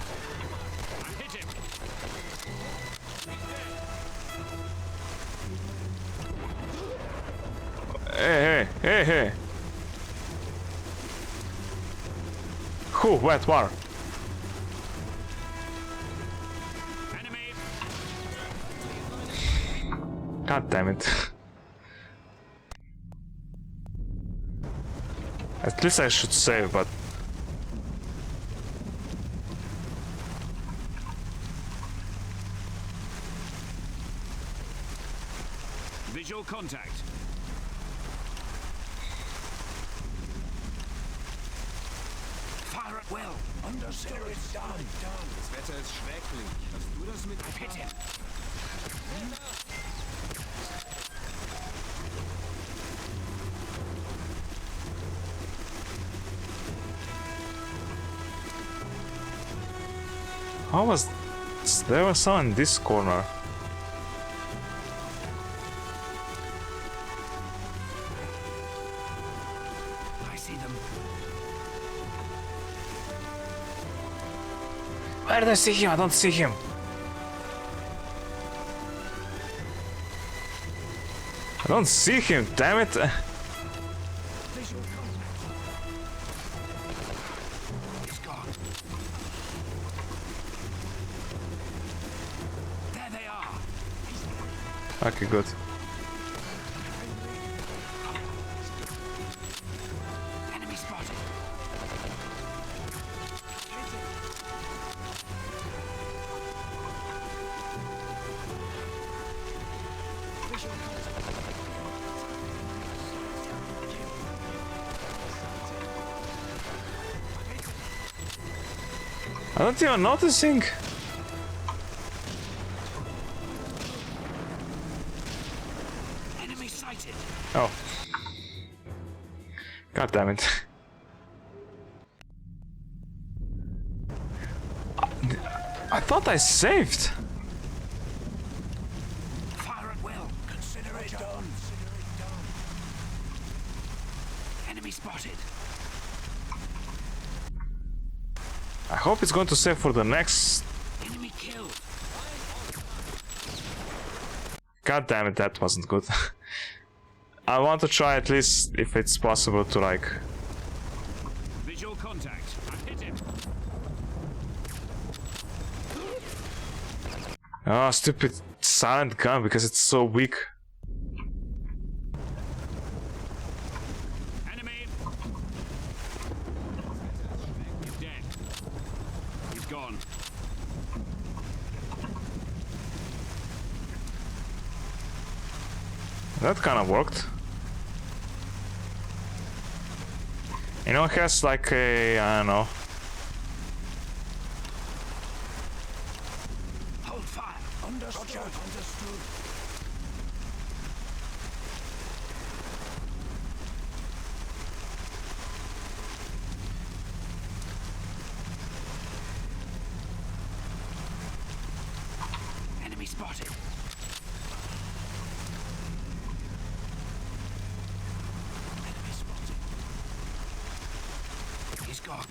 I hit him. Hey, hey, hey, hey. Who? What? War? Enemy! God damn it. At least I should save, but... Visual contact. Fire at will. Understood. It's done. Das Wetter ist schrecklich. Hast du das mit... Hit him. How was... There was someone in this corner. I see them. Where did I see him? I don't see him. I don't see him, damn it. Visual contact. He's gone. There they are. Okay, good. Enemy spotted. Visual contact. I don't even noticing. Enemy sighted. Oh. God damn it. I thought I saved. Fire at will. Consider it done. Enemy spotted. I hope it's going to save for the next. Enemy killed. God damn it, that wasn't good. I want to try at least if it's possible to like. Visual contact. I've hit him. Oh, stupid silent gun because it's so weak. Enemy! He's dead. He's gone. That kind of worked. You know, it has like a, I don't know. Hold fire. Understood. Understood. Enemy spotted. Enemy spotted. He's gone.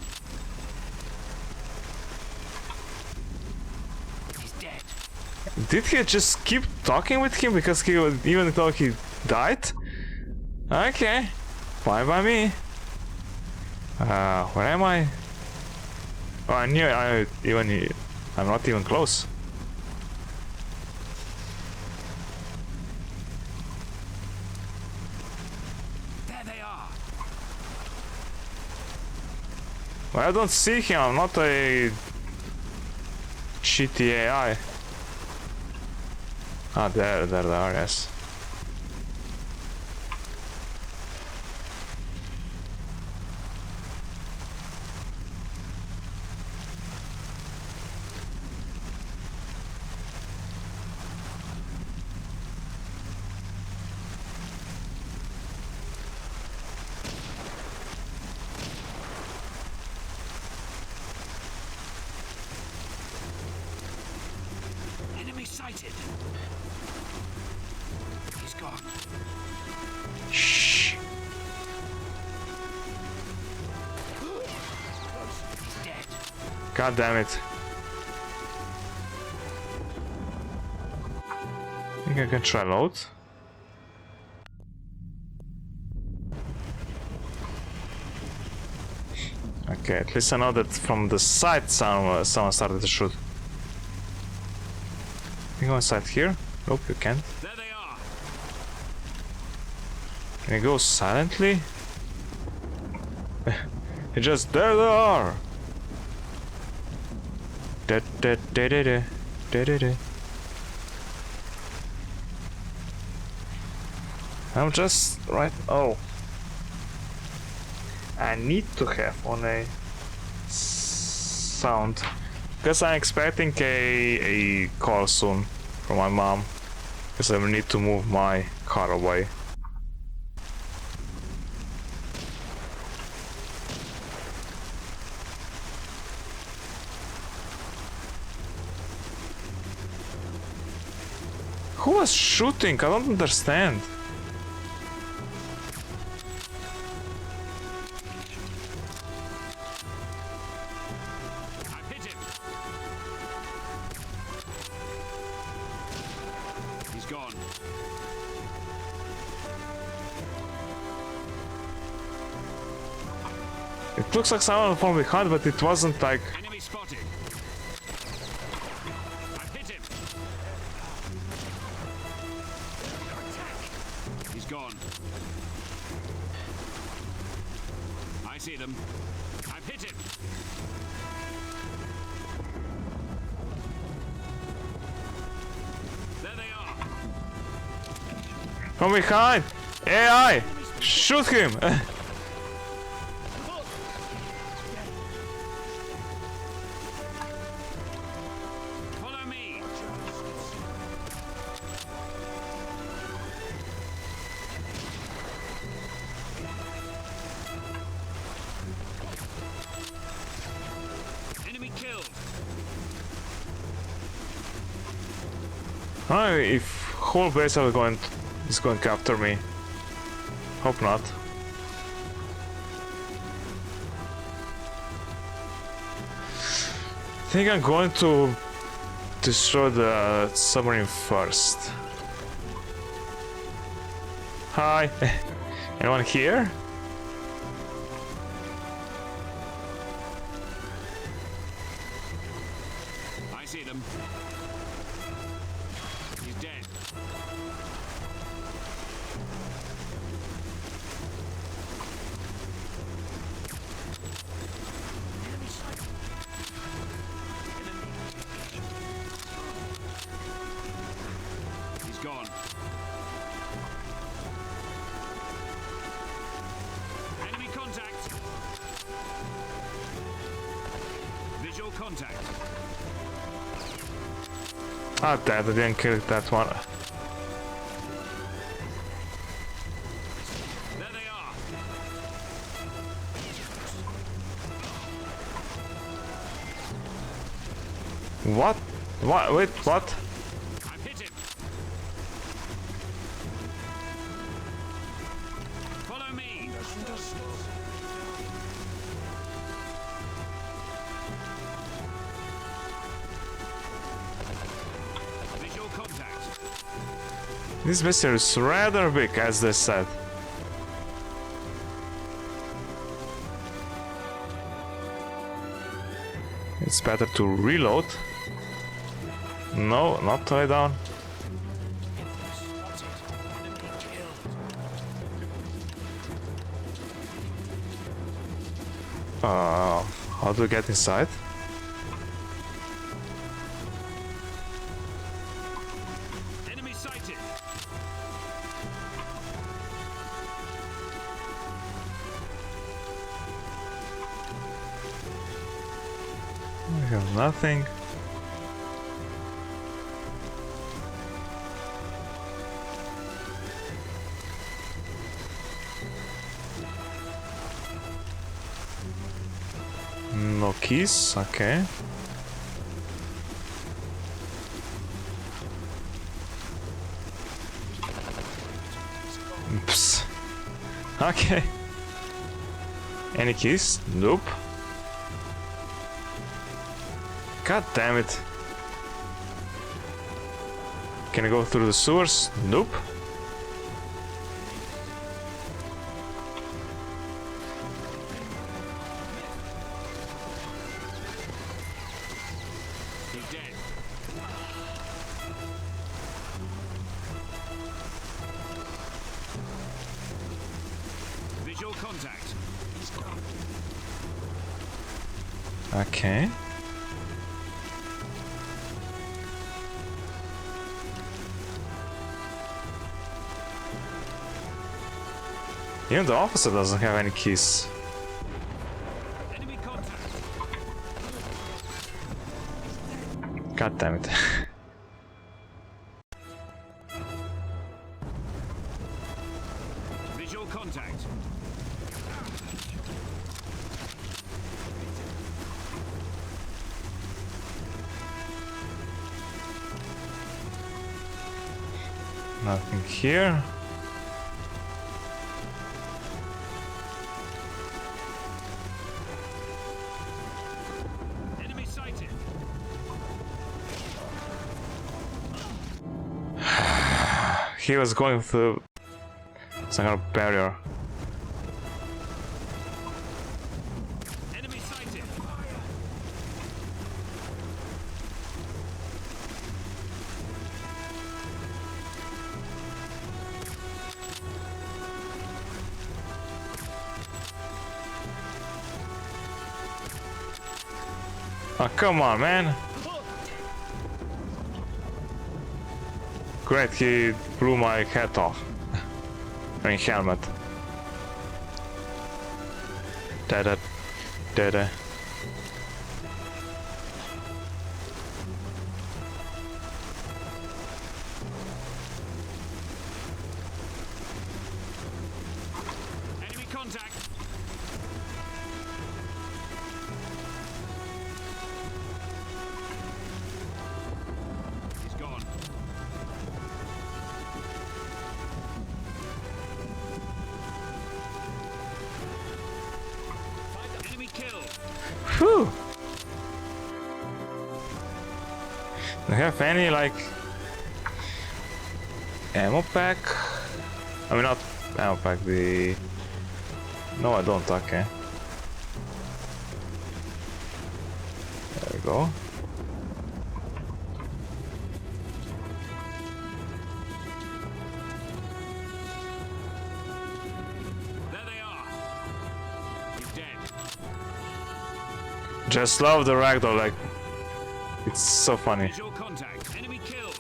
He's dead. Did he just keep talking with him because he was, even though he died? Okay, fine by me. Where am I? Oh, I knew I'm not even close. There they are. Well, I don't see him. I'm not a cheaty AI. Ah, there they are, yes. Enemy sighted. He's gone. Shh. He's dead. God damn it. I think I can try load. Okay, at least I know that from the side someone started to shoot. You go inside here? Nope, you can't. There they are. Can you go silently? It just there they are. Da da da da da da da da. I'm just right. Oh, I need to have on a sound because I'm expecting a call soon from my mom because I will need to move my car away. Who was shooting? I don't understand. I've hit him. He's gone. It looks like someone from behind, but it wasn't like. Enemy spotted. I've hit him. He's gone. I see them. I've hit him. There they are. From behind! AI! Shoot him! Follow me. Enemy killed. I don't know if whole base is going after me. Hope not. I think I'm going to destroy the submarine first. Hi. Anyone here? I see them. He's dead. He's gone. Enemy contact. Visual contact. Ah, damn, I didn't kill that one. There they are. What? What? Wait, what? I've hit him. Follow me. Visual contact. This vessel is rather big, as they said. It's better to reload. No, not tie down. How do we get inside? Enemy sighted. We have nothing. No keys, okay. Oops. Okay. Any keys? Nope. God damn it. Can I go through the sewers? Nope. Visual contact. Okay. Even the officer doesn't have any keys. Enemy contact. God damn it. Visual contact. Nothing here. Enemy sighted. He was going through some kind of barrier. Enemy sighted. Oh, come on, man. Great, he blew my hat off. I mean, helmet. Da-da. Da-da. Enemy contact. He's gone. Enemy killed. Whew. Do you have any, like, ammo pack? I mean, not ammo pack, the... No, I don't, okay. There we go. There they are. He's dead. Just love the ragdoll, like, it's so funny. Visual contact. Enemy killed.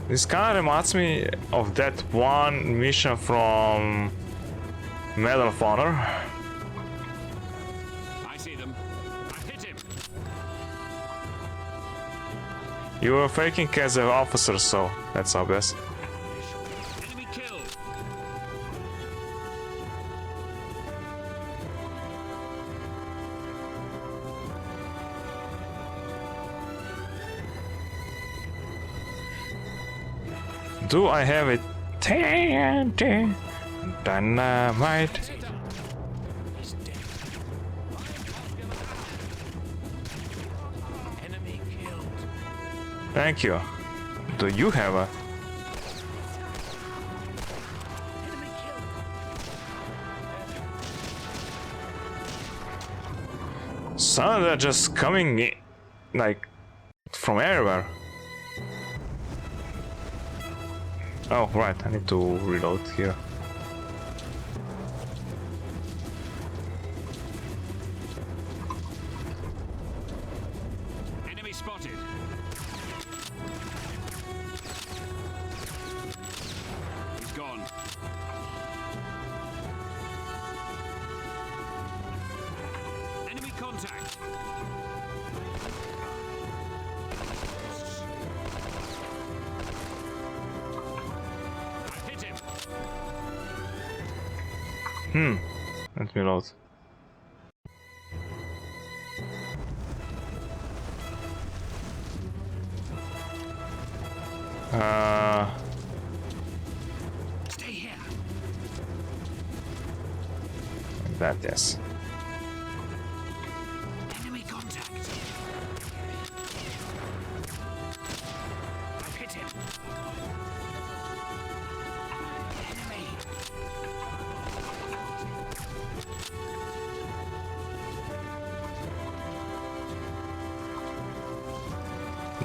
This kind of reminds me of that one mission from Medal of Honor. I see them. I've hit him. You were faking as an officer, so that's obvious. Enemy killed. Do I have a TNT dynamite? He's dead. Enemy killed. Thank you. Do you have a? Enemy killed. Some of them are just coming in, like, from everywhere. Oh, right, I need to reload here. Enemy spotted. He's gone. Enemy contact. I've hit him. Let me load. Stay here. That, yes. Enemy contact. I've hit him. Enemy.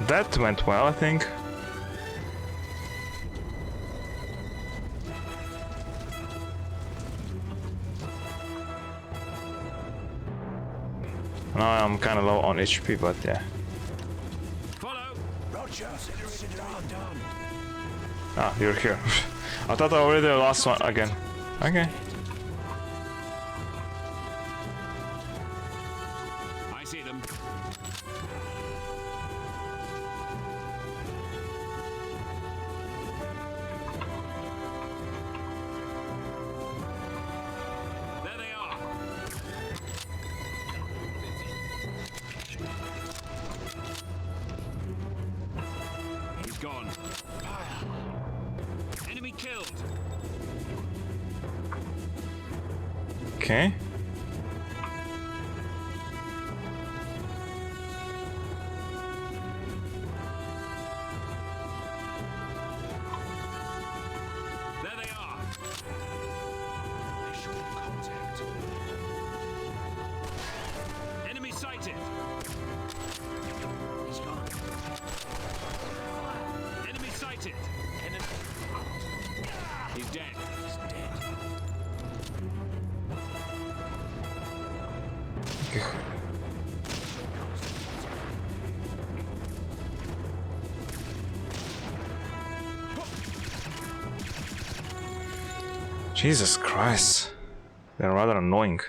That went well, I think. Now I'm kind of low on HP, but yeah. Follow. Roger. Consider it done. Ah, you're here. I thought I already lost one again. Okay. I see them. There they are. He's gone. Enemy killed. Okay. There they are. Visual contact. Enemy sighted. He's gone. Enemy sighted. Enemy. He's dead. He's dead. Jesus Christ. They're rather annoying.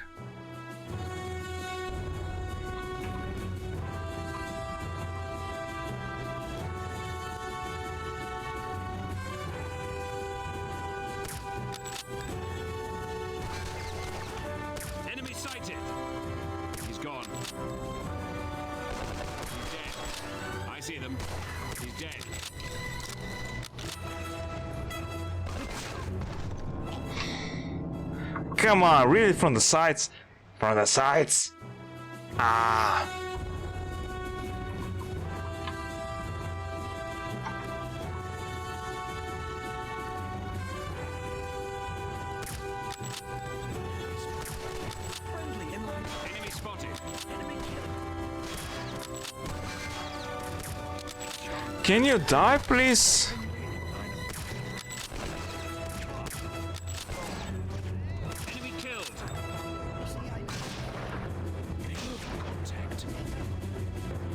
Enemy sighted. He's gone. He's dead. I see them. He's dead. Come on, really from the sides? From the sides? Ah. Friendly inland. Enemy spotted. Enemy killed. Can you die, please? Enemy killed. Contact.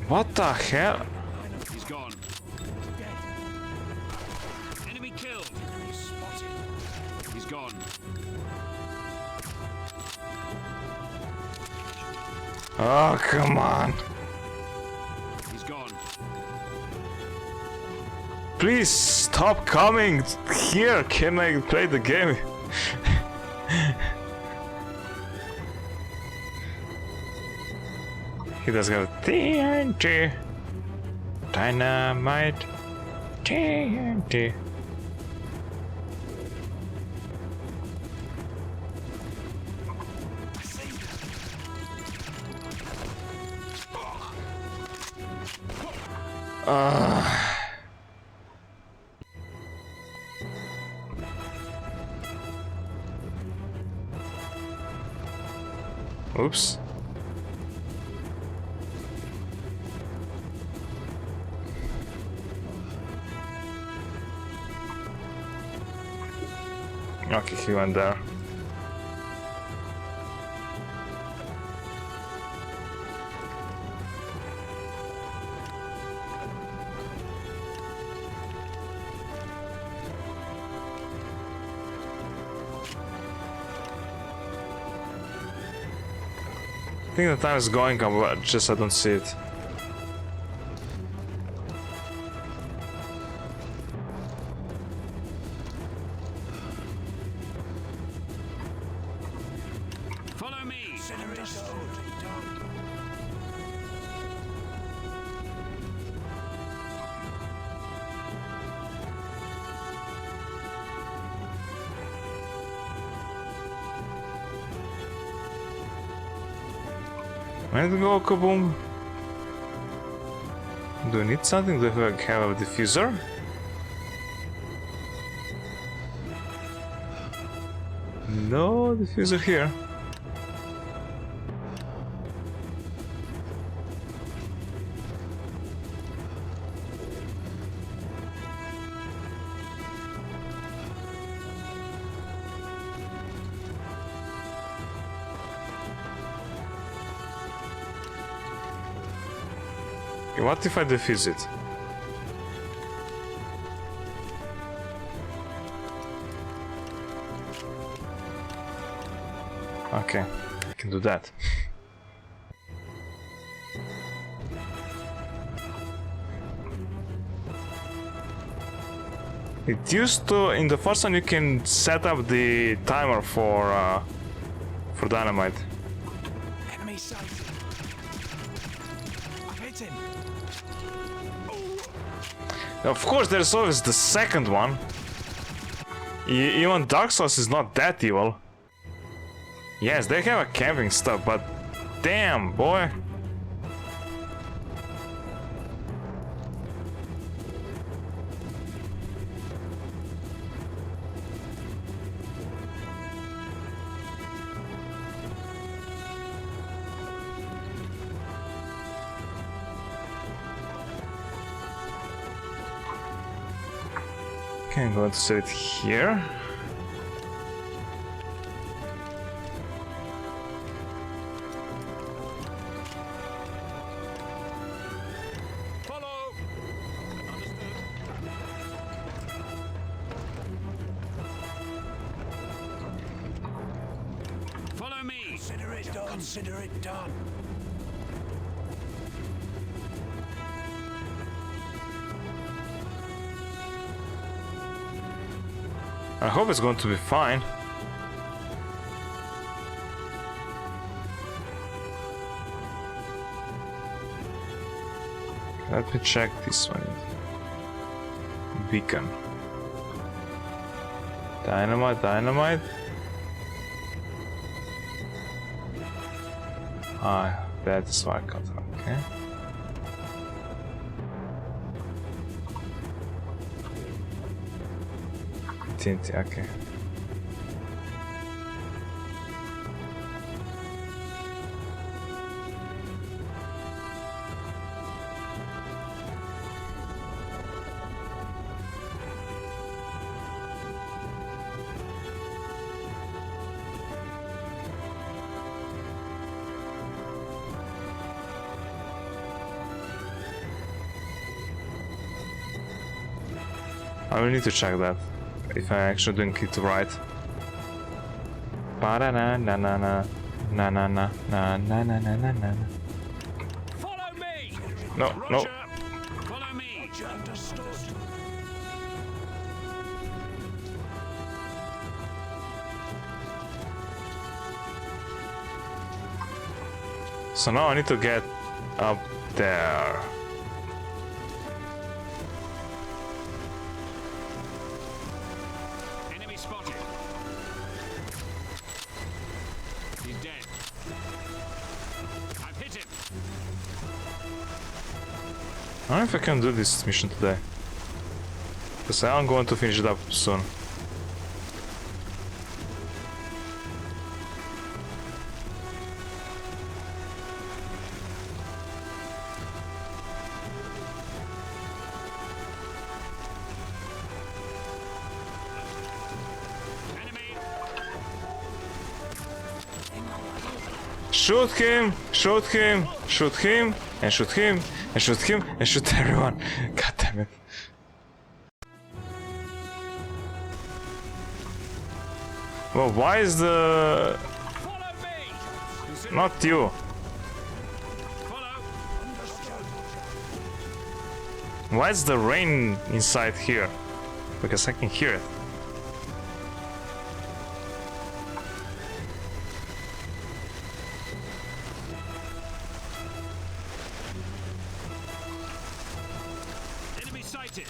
What the hell? He's gone. Enemy killed. Enemy spotted. He's gone. Oh, come on. He's gone. Please stop coming here. Can I play the game? He does have TNT. Dynamite. TNT. Oops. Okay, he went there. I think the time is going, but just I don't see it. Follow me. Consider it done. Let's go, kaboom. Do you need something? Do you have a diffuser? No diffuser here. Okay, what if I defuse it? Okay, I can do that. It used to, in the first one you can set up the timer for dynamite. Enemy sighted. I've hit him. Of course, there's always the second one. Even Dark Souls is not that evil. Yes, they have a camping stuff, but damn, boy. Okay, I'm going to set it here. Follow! Understood. Follow me! Consider it done. Consider it done. I hope it's going to be fine. Let me check this one. Beacon. Dynamite, dynamite. Ah, that's what I got. Okay. TNT, okay. I will need to check that. If I'm actually doing it right. Ba-da-na na na na na na na na na na na na na. Follow me! No, no. Roger! Follow me! Understood. So now I need to get up there. Enemy spotted. He's dead. I've hit him. I don't know if I can do this mission today. Because I'm going to finish it up soon. Enemy! Shoot him! Shoot him! Shoot him! And shoot him! And shoot him! And shoot everyone! God damn it. Well, why is the... Follow me! Consider Not you. Follow! Why is the rain inside here? Because I can hear it. Enemy sighted.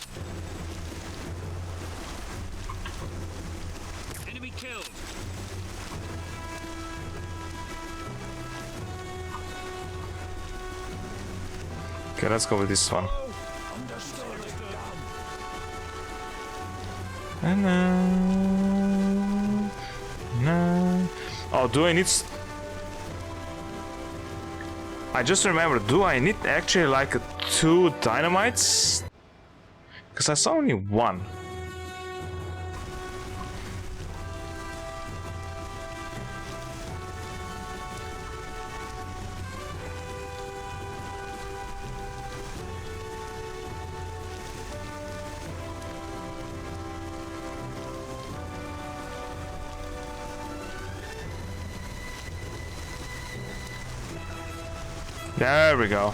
Enemy killed. Okay, let's go with this one. Na, na. Oh, do I need... I just remember, do I need actually like 2 dynamites? Because I saw only one. There we go.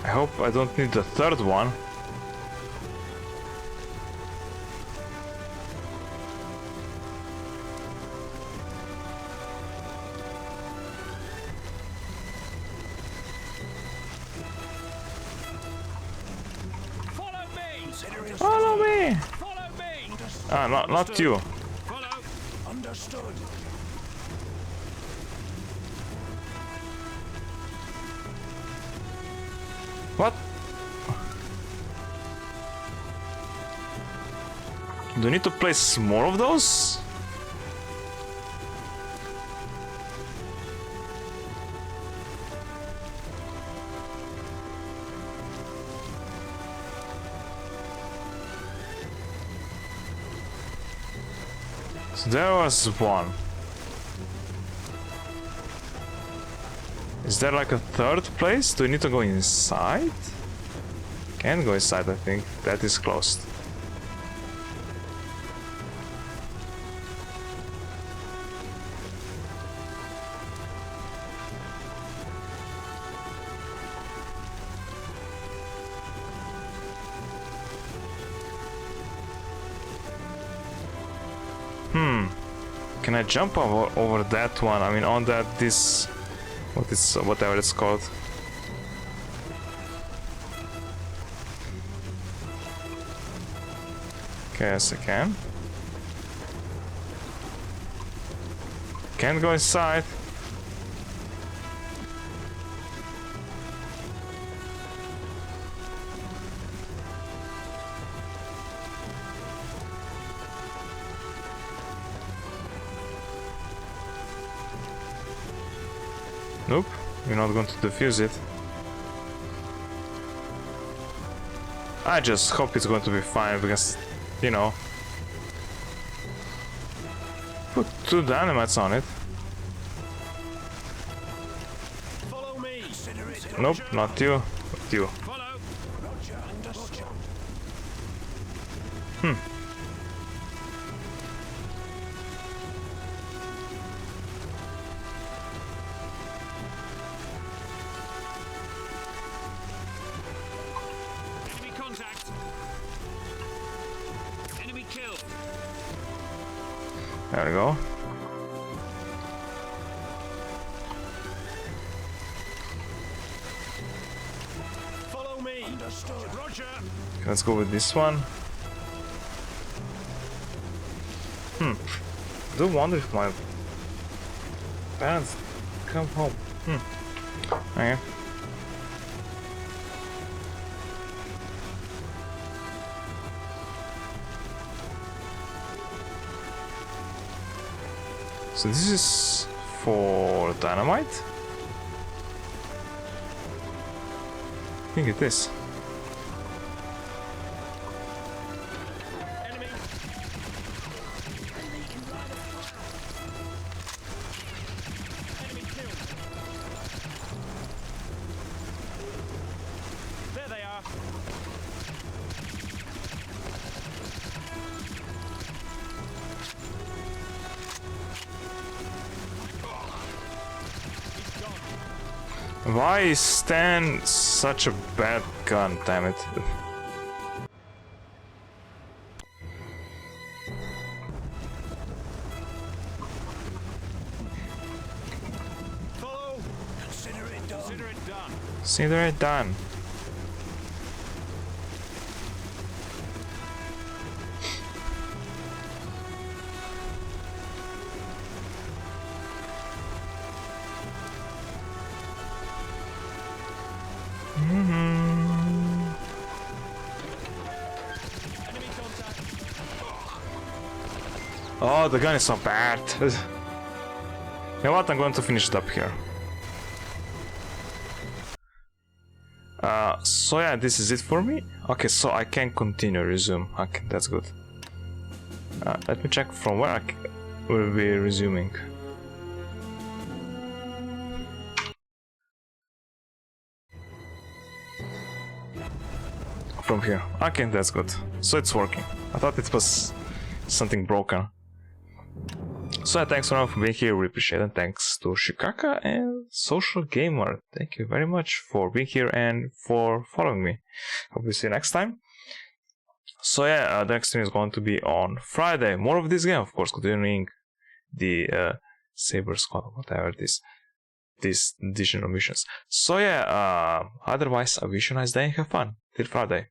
I hope I don't need the third one. Follow me! Follow me! Follow me! Ah, not you. Follow! Understood. What? Do you need to place more of those? So there was one. Is there like a third place? Do we need to go inside? Can't go inside, I think. That is closed. Can I jump over that one? I mean, on that, this... whatever it's called. Okay, yes I can. Can't go inside. Nope, you're not going to defuse it. I just hope it's going to be fine because, you know, put 2 dynamites on it. Follow me! Consider it. Nope, not you, not you. Follow! Roger. Understood. Enemy contact! Enemy killed! There we go. Follow me! Understood. Roger! Let's go with this one. I do wonder if my parents come home. Okay. So this is for dynamite? I think it is. Enemy! Enemy killed! There they are! Why is Stan such a bad gun, damn it? Follow! Consider it done. Consider it done! Consider it done. Enemy contact! Oh, the gun is so bad. You know what? I'm going to finish it up here. So yeah, this is it for me. Okay, so I can continue, resume. Okay, that's good. Let me check from where will be resuming. From here. Okay, that's good. So it's working. I thought it was something broken. So yeah, thanks for being here, we appreciate it. Thanks to Shikaka and Social Gamer. Thank you very much for being here and for following me. Hope we see you next time. So yeah, the next stream is going to be on Friday. More of this game, of course, continuing the Saber Squad, whatever these additional missions. So yeah, otherwise I wish you a nice day and have fun. Till Friday.